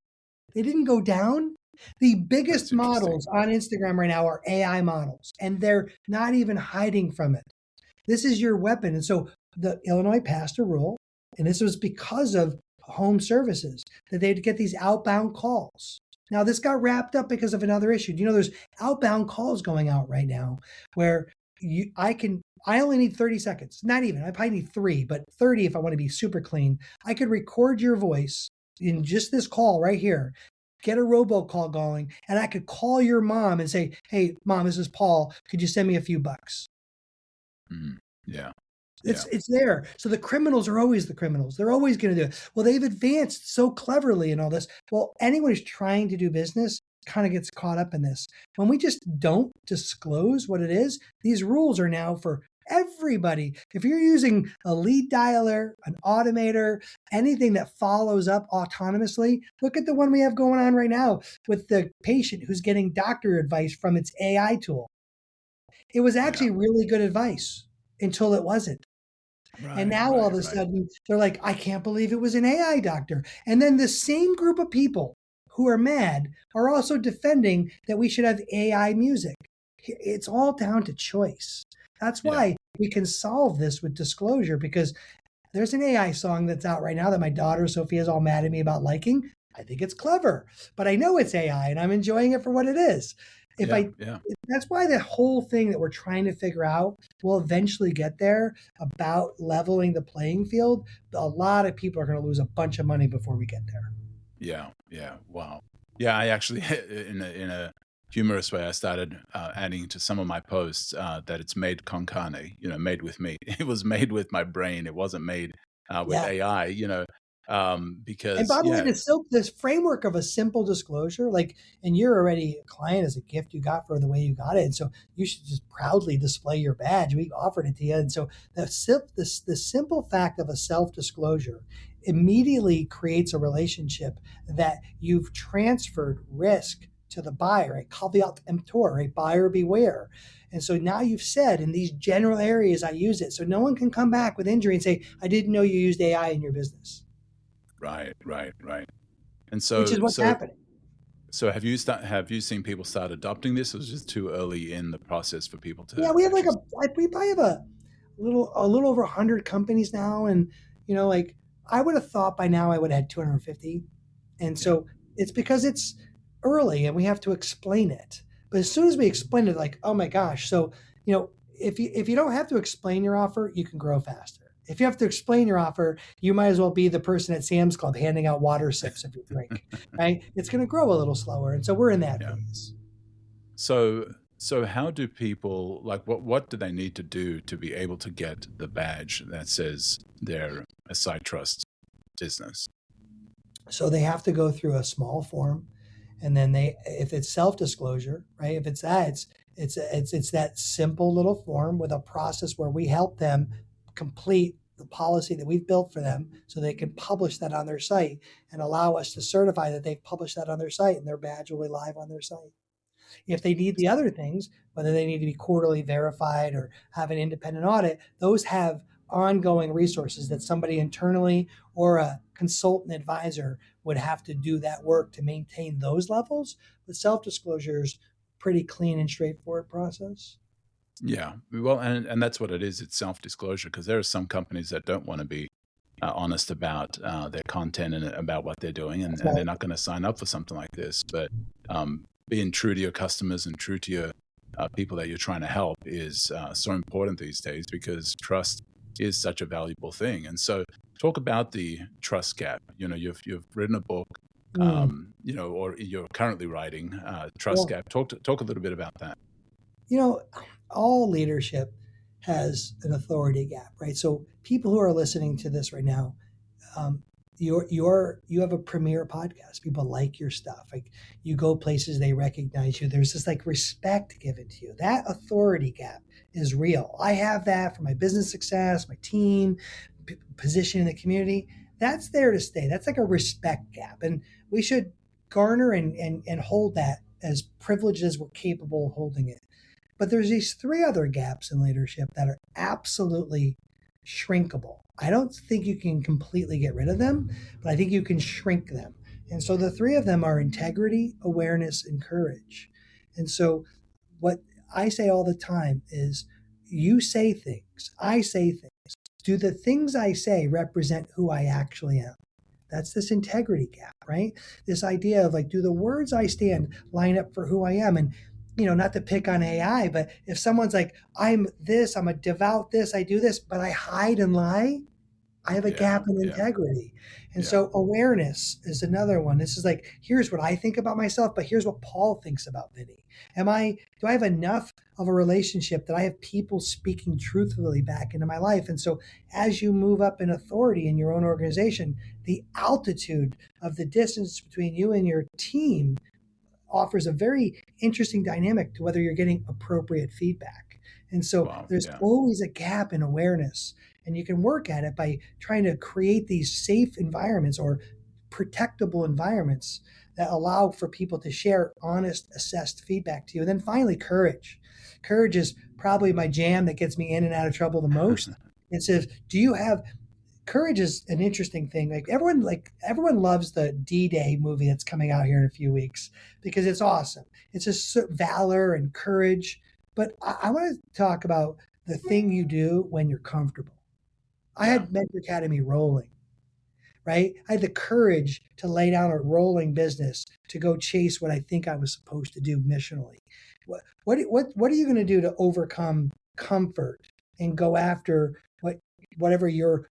They didn't go down. The biggest models on Instagram right now are AI models, and they're not even hiding from it. This is your weapon. And so the Illinois passed a rule, and this was because of home services, that they'd get these outbound calls. Now, this got wrapped up because of another issue. There's outbound calls going out right now where I only need 30 seconds. Not even, I probably need 3, but 30 if I want to be super clean. I could record your voice in just this call right here, get a robocall going, and I could call your mom and say, hey, Mom, this is Paul. Could you send me a few bucks? Yeah. It's there. So the criminals are always the criminals. They're always going to do it. Well, they've advanced so cleverly in all this. Well, anyone who's trying to do business kind of gets caught up in this. When we just don't disclose what it is, these rules are now for Everybody, if you're using a lead dialer, an automator, anything that follows up autonomously, look at the one we have going on right now with the patient who's getting doctor advice from its AI tool. It was Yeah. actually really good advice until it wasn't. And Right. now all Right. of a Right. sudden they're like, I can't believe it was an AI doctor. And then the same group of people who are mad are also defending that we should have AI music. It's all down to choice. That's Yeah. why we can solve this with disclosure, because there's an AI song that's out right now that my daughter Sophia is all mad at me about liking. I think it's clever, but I know it's AI and I'm enjoying it for what it is. If Yeah. I Yeah. That's why the whole thing that we're trying to figure out will eventually get there about leveling the playing field. A lot of people are going to lose a bunch of money before we get there. Yeah. Yeah. Wow. Yeah. I actually, in a humorous way, I started adding to some of my posts that it's made con carne, made with me. It was made with my brain. It wasn't made with Yeah. AI, And because by the way, yeah, this framework of a simple disclosure, like, and you're already a client as a gift you got for the way you got it. And so you should just proudly display your badge. We offered it to you. And so the simple fact of a self-disclosure immediately creates a relationship that you've transferred risk to the buyer, a caveat emptor, a buyer beware. And so now you've said in these general areas, I use it. So no one can come back with injury and say, I didn't know you used AI in your business, right, right, right. And which so, is what's happening. so have you seen people start adopting this, or is it just too early in the process for people Yeah, to we have actually? we probably have a little over 100 companies now, and like I would have thought by now I would have had 250, and Yeah, so it's because it's early and we have to explain it. But as soon as we explain it, like, oh my gosh, so if you don't have to explain your offer, you can grow faster. If you have to explain your offer, you might as well be the person at Sam's Club handing out water sips of your drink, right? It's going to grow a little slower, and so we're in that yeah. phase. So how do people, like, what do they need to do to be able to get the badge that says they're a SiteTrust business? So they have to go through a small form, and then if it's self-disclosure, right? If it's that, it's that simple little form with a process where we help them complete the policy that we've built for them, so they can publish that on their site and allow us to certify that they've published that on their site, and their badge will be live on their site. If they need the other things, whether they need to be quarterly verified or have an independent audit, those have ongoing resources that somebody internally or a consultant advisor would have to do that work to maintain those levels. But self-disclosure is pretty clean and straightforward process. Yeah, well, and that's what it is. It's self-disclosure, because there are some companies that don't want to be honest about their content and about what they're doing, and they're not going to sign up for something like this. But being true to your customers and true to your people that you're trying to help is so important these days, because trust is such a valuable thing. And so, talk about the trust gap. You've written a book, Mm. or you're currently writing Trust Well, Gap. Talk a little bit about that. you know, all leadership has an authority gap, right? So people who are listening to this right now, um, you have a premier podcast. People like your stuff. Like, you go places, they recognize you. There's this like respect given to you. That authority gap is real. I have that for my business success, my team, position in the community. That's there to stay. That's like a respect gap, and we should garner and hold that as privileged as we're capable of holding it. But there's these three other gaps in leadership that are absolutely shrinkable. I don't think you can completely get rid of them, but I think you can shrink them. And so the three of them are integrity, awareness, and courage. And so what I say all the time is, you say things, I say things. Do the things I say represent who I actually am? That's this integrity gap, right? This idea of like, do the words I stand line up for who I am? And not to pick on AI, but if someone's like, I'm this, I'm a devout this, I do this, but I hide and lie, I have a Yeah, gap in yeah, integrity. And yeah. so awareness is another one. This is like, here's what I think about myself, but here's what Paul thinks about Vinnie. Do I have enough of a relationship that I have people speaking truthfully back into my life? And so as you move up in authority in your own organization, the altitude of the distance between you and your team offers a very interesting dynamic to whether you're getting appropriate feedback. And so Wow. there's Yeah. always a gap in awareness. And you can work at it by trying to create these safe environments or protectable environments that allow for people to share honest, assessed feedback to you. And then finally, courage. Courage is probably my jam that gets me in and out of trouble the most. It says, do you have courage is an interesting thing. Everyone loves the D-Day movie that's coming out here in a few weeks because it's awesome. It's just valor and courage. But I want to talk about the thing you do when you're comfortable. I Yeah. had Mentor Academy rolling, right? I had the courage to lay down a rolling business to go chase what I think I was supposed to do missionally. What are you going to do to overcome comfort and go after whatever your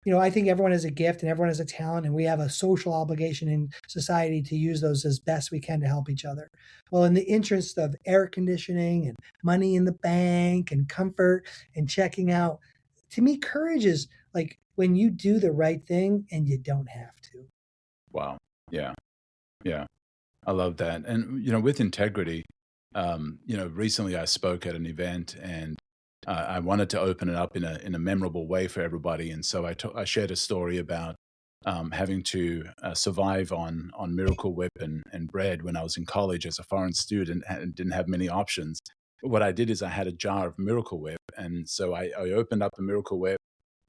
I think everyone has a gift and everyone has a talent, and we have a social obligation in society to use those as best we can to help each other. Well, in the interest of air conditioning and money in the bank and comfort and checking out, to me, courage is like when you do the right thing and you don't have to. Wow. Yeah. Yeah. I love that. And, with integrity, recently I spoke at an event and I wanted to open it up in a memorable way for everybody. And so I shared a story about having to survive on Miracle Whip and bread when I was in college as a foreign student and didn't have many options. But what I did is I had a jar of Miracle Whip. And so I opened up the Miracle Whip,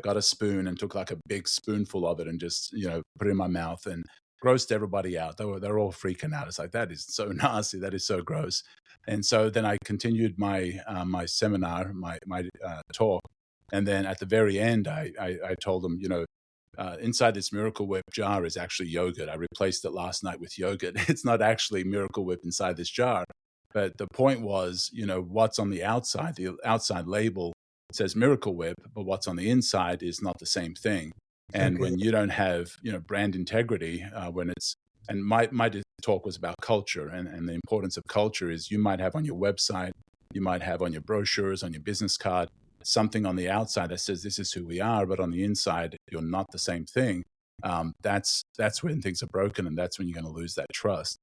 got a spoon and took like a big spoonful of it and just, put it in my mouth and grossed everybody out. They were all freaking out. It's like, that is so nasty. That is so gross. And so then I continued my seminar, my talk. And then at the very end, I told them, inside this Miracle Whip jar is actually yogurt. I replaced it last night with yogurt. It's not actually Miracle Whip inside this jar. But the point was, what's on the outside label says Miracle Whip, but what's on the inside is not the same thing. And Okay. when you don't have, brand integrity, and my talk was about culture and the importance of culture is you might have on your website, you might have on your brochures, on your business card, something on the outside that says this is who we are, but on the inside, you're not the same thing. That's when things are broken and that's when you're going to lose that trust.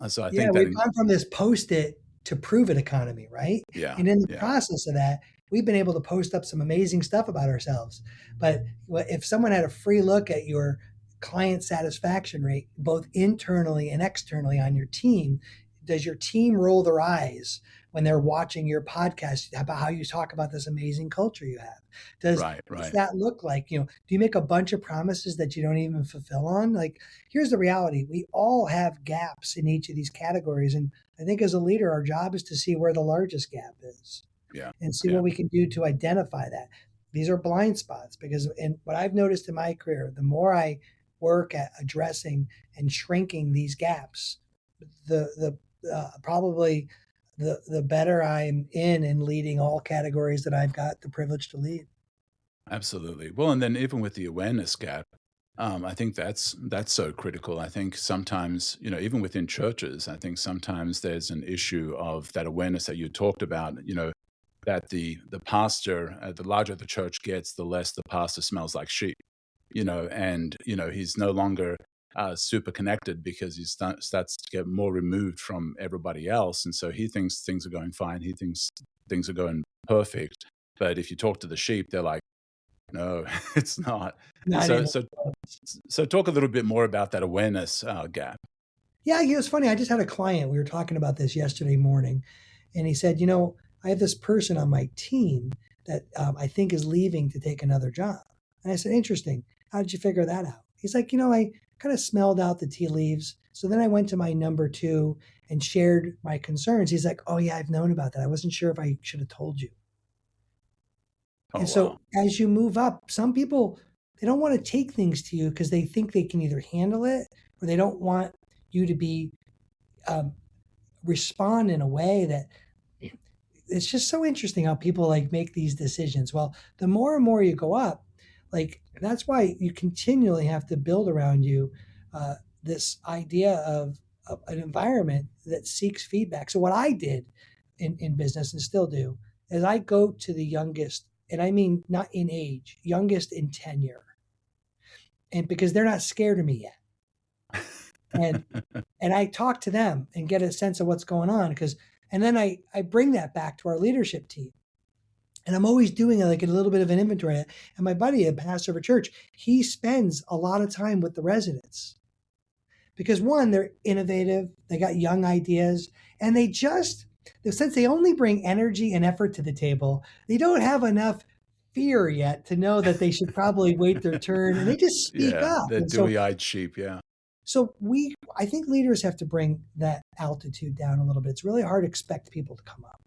So I Yeah, think that, we've gone from this post it to prove it economy, right? yeah, And in the yeah, process of that, we've been able to post up some amazing stuff about ourselves. But if someone had a free look at your client satisfaction rate, both internally and externally on your team, does your team roll their eyes when they're watching your podcast about how you talk about this amazing culture you have? right, Does right, that look like, do you make a bunch of promises that you don't even fulfill on? Like, here's the reality. We all have gaps in each of these categories. And I think as a leader, our job is to see where the largest gap is yeah, and see yeah, what we can do to identify that. These are blind spots because, and what I've noticed in my career, the more I work at addressing and shrinking these gaps, probably the better I'm in leading all categories that I've got the privilege to lead. absolutely. Well, and then even with the awareness gap, I think that's so critical. I think sometimes, even within churches, I think sometimes there's an issue of that awareness that you talked about. That the pastor, the larger the church gets, the less the pastor smells like sheep. And he's no longer super connected because he starts to get more removed from everybody else, and so he thinks things are going fine. He thinks things are going perfect. But if you talk to the sheep, they're like, no, it's not. And Not so, in. so talk a little bit more about that awareness gap. Yeah, it's funny. I just had a client. We were talking about this yesterday morning, and he said, I have this person on my team that I think is leaving to take another job. And I said, interesting. How did you figure that out? He's like, I kind of smelled out the tea leaves. So then I went to my number two and shared my concerns. He's like, oh, yeah, I've known about that. I wasn't sure if I should have told you. Oh And so wow, as you move up, some people, they don't want to take things to you because they think they can either handle it or they don't want you to be um, respond in a way that it's just so interesting how people like make these decisions. Well, the more and more you go up, like that's why you continually have to build around you this idea of an environment that seeks feedback. So what I did in business and still do is I go to the youngest, and I mean not in age, youngest in tenure, and because they're not scared of me yet, and and I talk to them and get a sense of what's going on and then I bring that back to our leadership team. And I'm always doing like a little bit of an inventory. And my buddy, a pastor of a church, he spends a lot of time with the residents because one, they're innovative, they got young ideas, and since they only bring energy and effort to the table, they don't have enough fear yet to know that they should probably wait their turn, and they just speak Yeah, up. the And so, dewy-eyed sheep. Yeah, so I think leaders have to bring that altitude down a little bit. It's really hard to expect people to come up.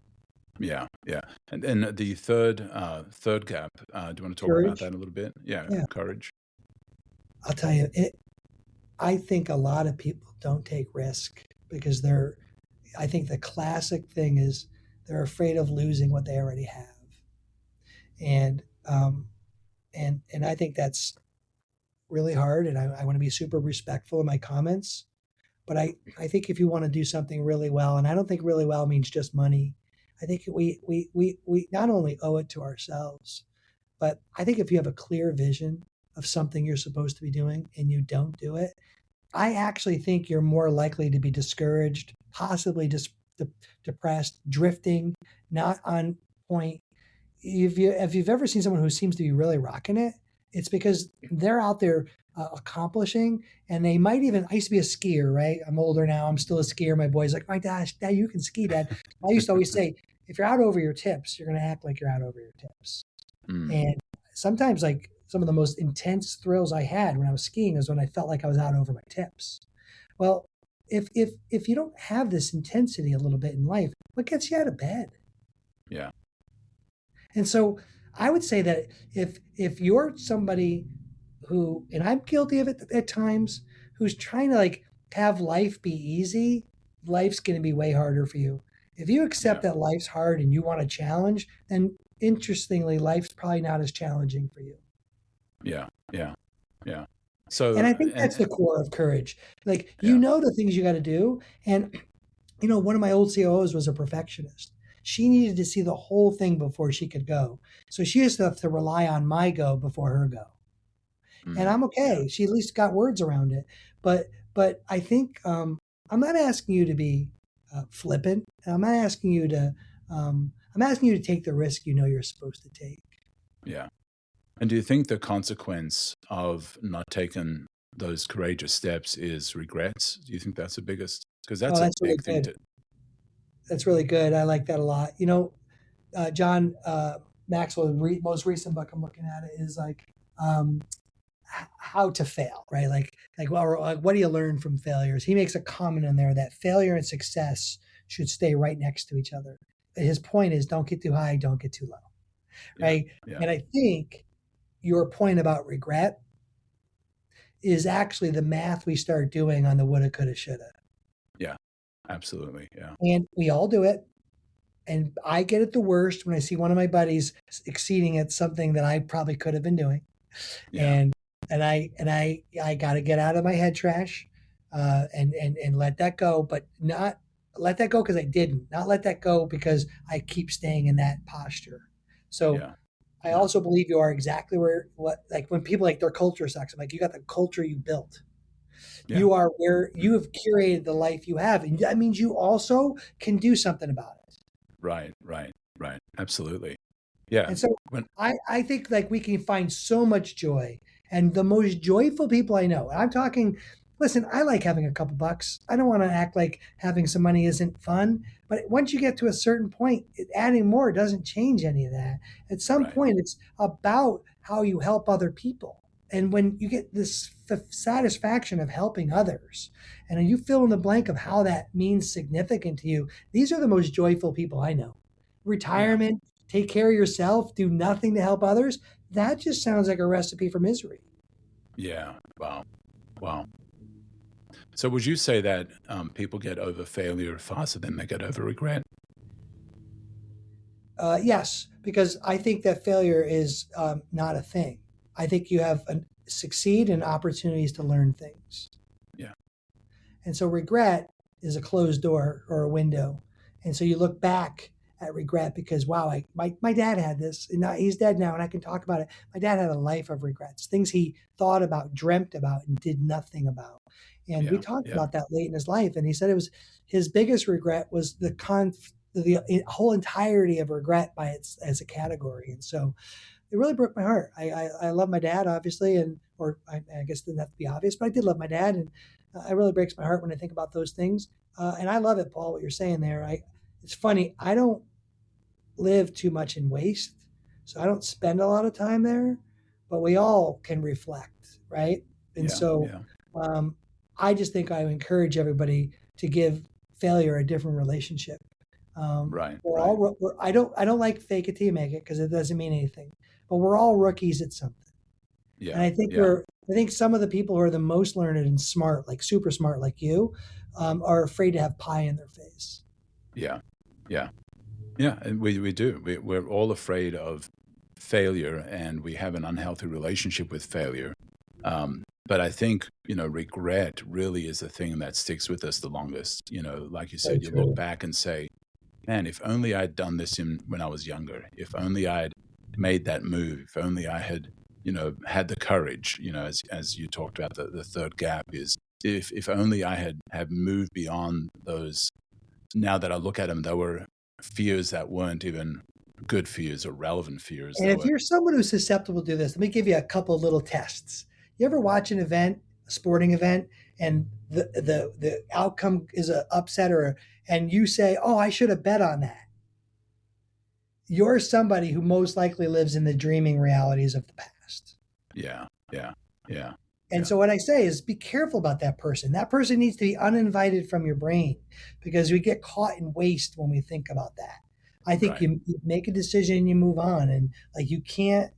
yeah, yeah. And then the third gap. Do you want to talk about Courage. that a little bit? Yeah, Yeah, courage. I'll tell you, I think a lot of people don't take risk because I think the classic thing is they're afraid of losing what they already have. And, and I think that's really hard. And I want to be super respectful in my comments, but I think if you want to do something really well, and I don't think really well means just money. I think we not only owe it to ourselves, but I think if you have a clear vision of something you're supposed to be doing and you don't do it, I actually think you're more likely to be discouraged, possibly just depressed, drifting, not on point. If you've ever seen someone who seems to be really rocking it, it's because they're out there accomplishing, and they might even. I used to be a skier, right? I'm older now. I'm still a skier. My boy's like, my gosh, Dad, you can ski, Dad. I used to always say, if you're out over your tips, you're going to act like you're out over your tips. And sometimes, like some of the most intense thrills I had when I was skiing is when I felt like I was out over my tips. Well, if you don't have this intensity a little bit in life, what gets you out of bed? Yeah. And so I would say that if you're somebody who, and I'm guilty of it at times, who's trying to like have life be easy, life's going to be way harder for you. If you accept that life's hard and you want a challenge, then interestingly, life's probably not as challenging for you. Yeah, yeah, yeah. So, And I think that's the core of courage. Like, yeah, the things you got to do. And, one of my old COOs was a perfectionist. She needed to see the whole thing before she could go. So she used to have to rely on my go before her go. And I'm okay. yeah, She at least got words around it. But I think I'm not asking you to be flippant. I'm not asking you to. I'm asking you to take the risk you're supposed to take. yeah. And do you think the consequence of not taking those courageous steps is regrets? Do you think that's the biggest? Because that's a That's really big thing good. That's really good. I like that a lot. John Maxwell's most recent book I'm looking at it is like how to fail, right? What do you learn from failures? He makes a comment in there that failure and success should stay right next to each other. His point is don't get too high, don't get too low, right? Yeah. And I think your point about regret is actually the math we start doing on the woulda, coulda, shoulda. Yeah, absolutely. Yeah. And we all do it. And I get it the worst when I see one of my buddies exceeding at something that I probably could have been doing. Yeah. And I got to get out of my head trash and let that go, but not let that go because I didn't. Not let that go because I keep staying in that posture. So Yeah. I also believe you are exactly like when people like their culture sucks, I'm like, you got the culture you built. Yeah. You are where you have curated the life you have. And that means you also can do something about it. Right. Absolutely. Yeah. And so I think like we can find so much joy. And the most joyful people I know, and I'm talking, listen, I like having a couple bucks. I don't want to act like having some money isn't fun. But once you get to a certain point, adding more doesn't change any of that. At some point, it's about how you help other people. And when you get this satisfaction of helping others, and you fill in the blank of how that means significant to you, these are the most joyful people I know. Retirement, take care of yourself, do nothing to help others. That just sounds like a recipe for misery. Yeah. Wow. So would you say that people get over failure faster than they get over regret? Yes, because I think that failure is not a thing. I think you have succeed in opportunities to learn things. Yeah. And so regret is a closed door or a window. And so you look back at regret because, wow, my dad had this, and now he's dead now, and I can talk about it. My dad had a life of regrets, things he thought about, dreamt about, and did nothing about. And we talked about that late in his life. And he said it was his biggest regret was the the whole entirety of regret by its as a category. And so it really broke my heart. I love my dad, obviously, or I guess it didn't have to be obvious, but I did love my dad, and it really breaks my heart when I think about those things. And I love it, Paul, what you're saying there. It's funny. I don't live too much in waste, so I don't spend a lot of time there. But we all can reflect, right? And Yeah. so Yeah. I just think I encourage everybody to give failure a different relationship. Right. We're Right. all. I don't like fake it till you make it because it doesn't mean anything. But we're all rookies at something. And Yeah. I think Yeah. I think some of the people who are the most learned and smart, like super smart, like you, are afraid to have pie in their face. Yeah. Yeah. Yeah. And we do. We're all afraid of failure, and we have an unhealthy relationship with failure. But I think, regret really is the thing that sticks with us the longest. Like you Very said, you look true. back and say, man, if only I'd done this when I was younger, if only I'd made that move, if only I had, had the courage, as you talked about, the third gap is if only I had moved beyond those. Now that I look at them, there were fears that weren't even good fears or relevant fears. And if you're someone who's susceptible to this, let me give you a couple of little tests. You ever watch an event, a sporting event, and the outcome is an upset, and you say, "Oh, I should have bet on that." You're somebody who most likely lives in the dreaming realities of the past. Yeah. Yeah. Yeah. And so what I say is be careful about that person. That person needs to be uninvited from your brain because we get caught in waste when we think about that. I think Right. you make a decision and you move on. And like you can't,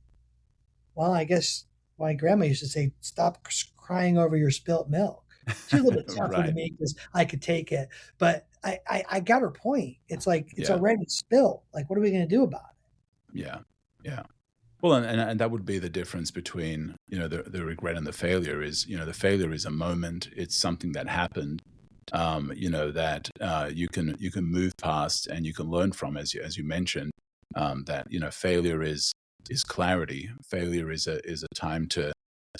well, I guess my grandma used to say, stop crying over your spilt milk. She's a little bit tougher to Right. me because I could take it. But I got her point. It's like it's Yeah. already spilt. Like, what are we going to do about it? Yeah. Yeah. Well, and that would be the difference between, the regret and the failure is, the failure is a moment. It's something that happened, that you can move past and you can learn from, as you mentioned, that, failure is clarity. Failure is a time to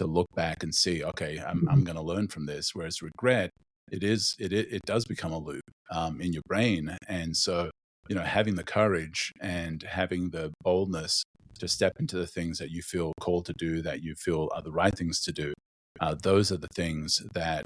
look back and see, okay, I'm going to learn from this. Whereas regret, it does become a loop in your brain. And so, having the courage and having the boldness to step into the things that you feel called to do, that you feel are the right things to do, those are the things that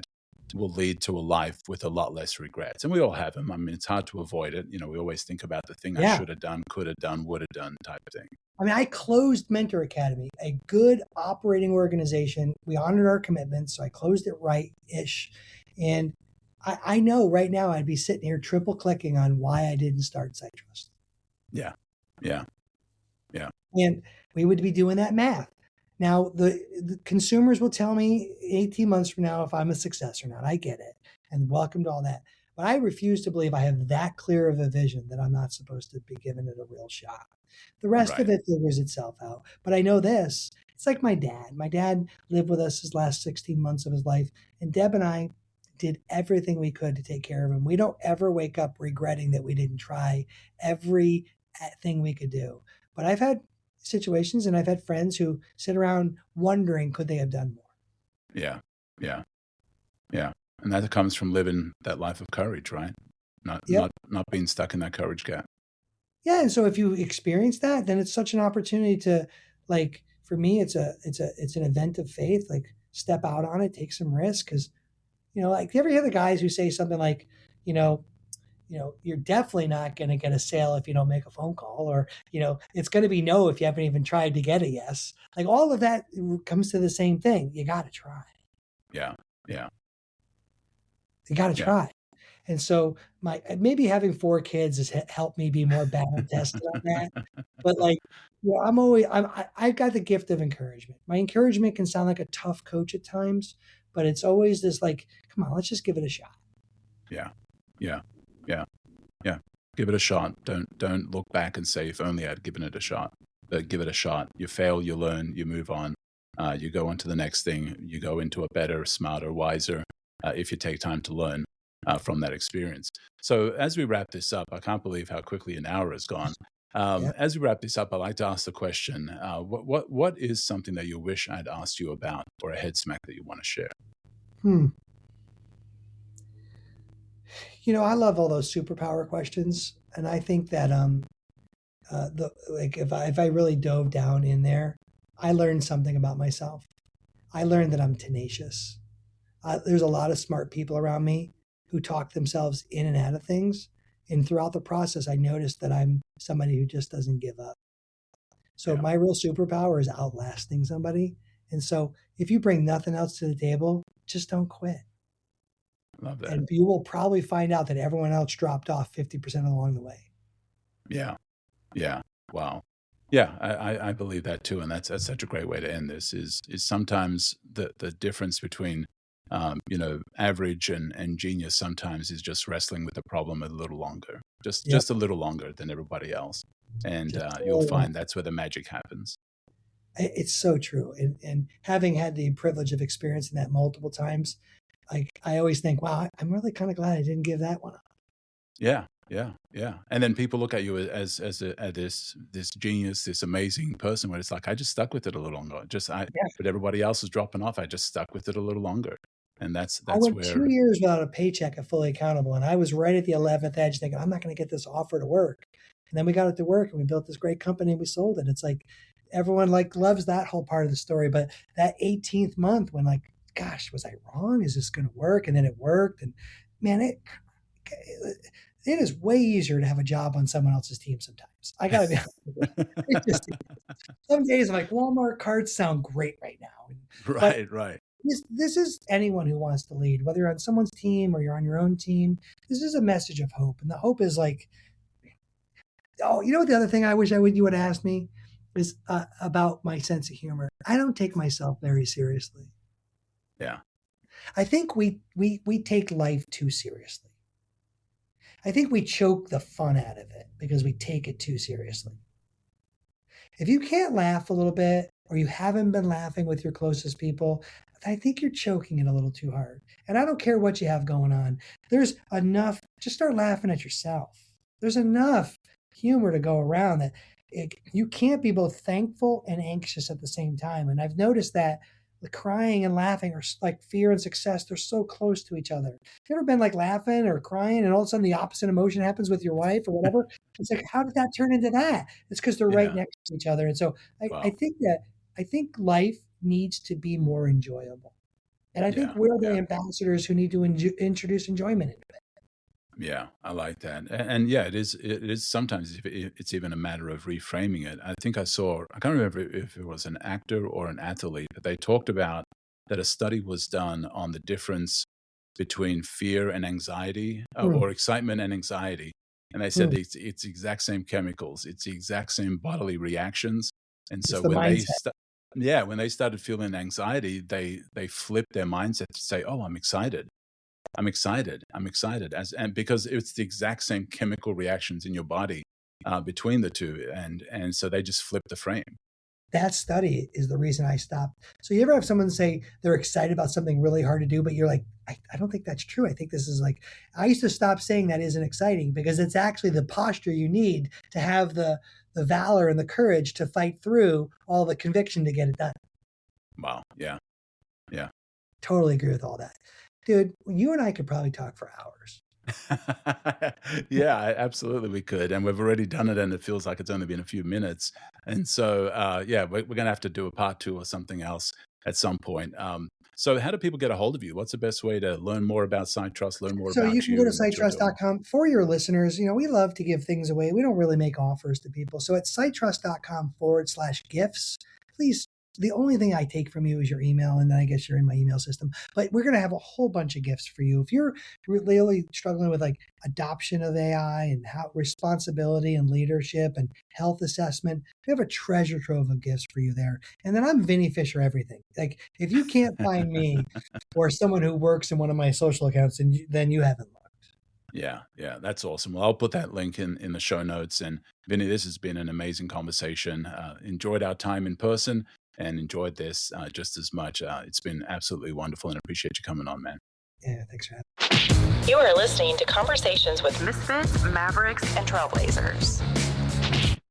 will lead to a life with a lot less regrets. And we all have them. I mean, it's hard to avoid it. We always think about the thing I Yeah. should have done, could have done, would have done type thing. I mean, I closed Mentor Academy, a good operating organization. We honored our commitments, so I closed it right-ish. And I know right now I'd be sitting here triple clicking on why I didn't start SiteTrust. Yeah. Yeah. Yeah. And we would be doing that math. Now, the consumers will tell me 18 months from now if I'm a success or not. I get it. And welcome to all that. But I refuse to believe I have that clear of a vision that I'm not supposed to be giving it a real shot. The rest of Right. it figures itself out. But I know this. It's like my dad. My dad lived with us his last 16 months of his life. And Deb and I did everything we could to take care of him. We don't ever wake up regretting that we didn't try every thing we could do. But I've had situations and I've had friends who sit around wondering, could they have done more? Yeah. Yeah. Yeah. And that comes from living that life of courage, right? Not being stuck in that courage gap. Yeah. And so if you experience that, then it's such an opportunity to, like, for me, it's an event of faith, like step out on it, take some risk. Cause like you ever hear the guys who say something like, you're definitely not going to get a sale if you don't make a phone call, or, it's going to be no if you haven't even tried to get a yes. Like all of that comes to the same thing. You got to try. Yeah. Yeah. You got to Yeah. try. And so maybe having 4 kids has helped me be more battle tested on that. But like, I've got the gift of encouragement. My encouragement can sound like a tough coach at times, but it's always this like, come on, let's just give it a shot. Yeah. Yeah. Yeah. Yeah. Give it a shot. Don't look back and say, if only I'd given it a shot. Give it a shot. You fail, you learn, you move on. You go on to the next thing. You go into a better, smarter, wiser, if you take time to learn from that experience. So as we wrap this up, I can't believe how quickly an hour has gone. Yeah. As we wrap this up, I'd like to ask the question, what is something that you wish I'd asked you about, or a head smack that you want to share? I love all those superpower questions, and I think that if I really dove down in there, I learned something about myself. I learned that I'm tenacious. There's a lot of smart people around me who talk themselves in and out of things, and throughout the process, I noticed that I'm somebody who just doesn't give up. So Yeah, my real superpower is outlasting somebody. And so if you bring nothing else to the table, just don't quit. love that. And you will probably find out that everyone else dropped off 50% along the way. Yeah, yeah. Wow. Yeah, I believe that too, and that's such a great way to end this. Is sometimes the difference between average and genius sometimes is just wrestling with the problem a little longer, Yep. just a little longer than everybody else, and Just a you'll little long. find that's where the magic happens. It's so true. And having had the privilege of experiencing that multiple times, like I always think, wow, I'm really kind of glad I didn't give that one up. Yeah, yeah, yeah. And then people look at you as this genius, this amazing person. Where it's like I just stuck with it a little longer. Yeah. But everybody else is dropping off. I just stuck with it a little longer, and I that's went where 2 years without a paycheck at Fully Accountable, and I was right at the 11th edge thinking, I'm not going to get this offer to work. And then we got it to work and we built this great company and we sold it. It's like everyone like loves that whole part of the story. But that 18th month when like, gosh, was I wrong? Is this going to work? And then it worked. And man, it is way easier to have a job on someone else's team sometimes. I got to be honest with you. It just, some days I'm like, Walmart cards sound great right now. But right, right. this is anyone who wants to lead, whether you're on someone's team or you're on your own team. This is a message of hope, and the hope is like, oh, you know what? The other thing I wish you would ask me is about my sense of humor. I don't take myself very seriously. Yeah, I think we take life too seriously. I think we choke the fun out of it because we take it too seriously. If you can't laugh a little bit, or you haven't been laughing with your closest people, I think you're choking it a little too hard. And I don't care what you have going on. There's enough, just start laughing at yourself. There's enough humor to go around that you can't be both thankful and anxious at the same time. And I've noticed that the crying and laughing are like fear and success. They're so close to each other. You ever been like laughing or crying and all of a sudden the opposite emotion happens with your wife or whatever? It's like, how did that turn into that? It's because they're right yeah. next to each other. And so I Wow. think that I think life needs to be more enjoyable. And I think Yeah, we're the yeah. ambassadors who need to introduce enjoyment into it. Yeah, I like that. And yeah, it is sometimes it's even a matter of reframing it. I think I can't remember if it was an actor or an athlete, but they talked about that a study was done on the difference between fear and anxiety, Mm, or excitement and anxiety. And they said mm. that it's the exact same chemicals, it's the exact same bodily reactions. And It's so the mindset. when they started feeling anxiety, they flipped their mindset to say, "Oh, I'm excited. I'm excited. I'm excited," and because it's the exact same chemical reactions in your body between the two, and so they just flip the frame. That study is the reason I stopped. So you ever have someone say they're excited about something really hard to do, but you're like, I don't think that's true. I think this is like, I used to stop saying that isn't exciting because it's actually the posture you need to have the valor and the courage to fight through all the conviction to get it done. Wow. Yeah. Yeah. Totally agree with all that. Dude, you and I could probably talk for hours. Yeah, absolutely we could, and we've already done it, and it feels like it's only been a few minutes. And so, yeah, we're gonna have to do a part two or something else at some point. So, how do people get a hold of you? What's the best way to learn more about SiteTrust, learn more So you about can go you to and what you're doing? sitetrust.com for your listeners. We love to give things away. We don't really make offers to people. So at sitetrust.com/gifts, please. The only thing I take from you is your email, and then I guess you're in my email system. But we're going to have a whole bunch of gifts for you. If you're really struggling with like adoption of AI and how responsibility and leadership and health assessment, we have a treasure trove of gifts for you there. And then I'm Vinnie Fisher everything. Like if you can't find me or someone who works in one of my social accounts, then you haven't looked. Yeah, yeah, that's awesome. Well, I'll put that link in the show notes. And Vinny, this has been an amazing conversation. Enjoyed our time in person and enjoyed this just as much. It's been absolutely wonderful, and I appreciate you coming on, man. Yeah, thanks for having me. You are listening to Conversations with Misfits, Mavericks, and Trailblazers.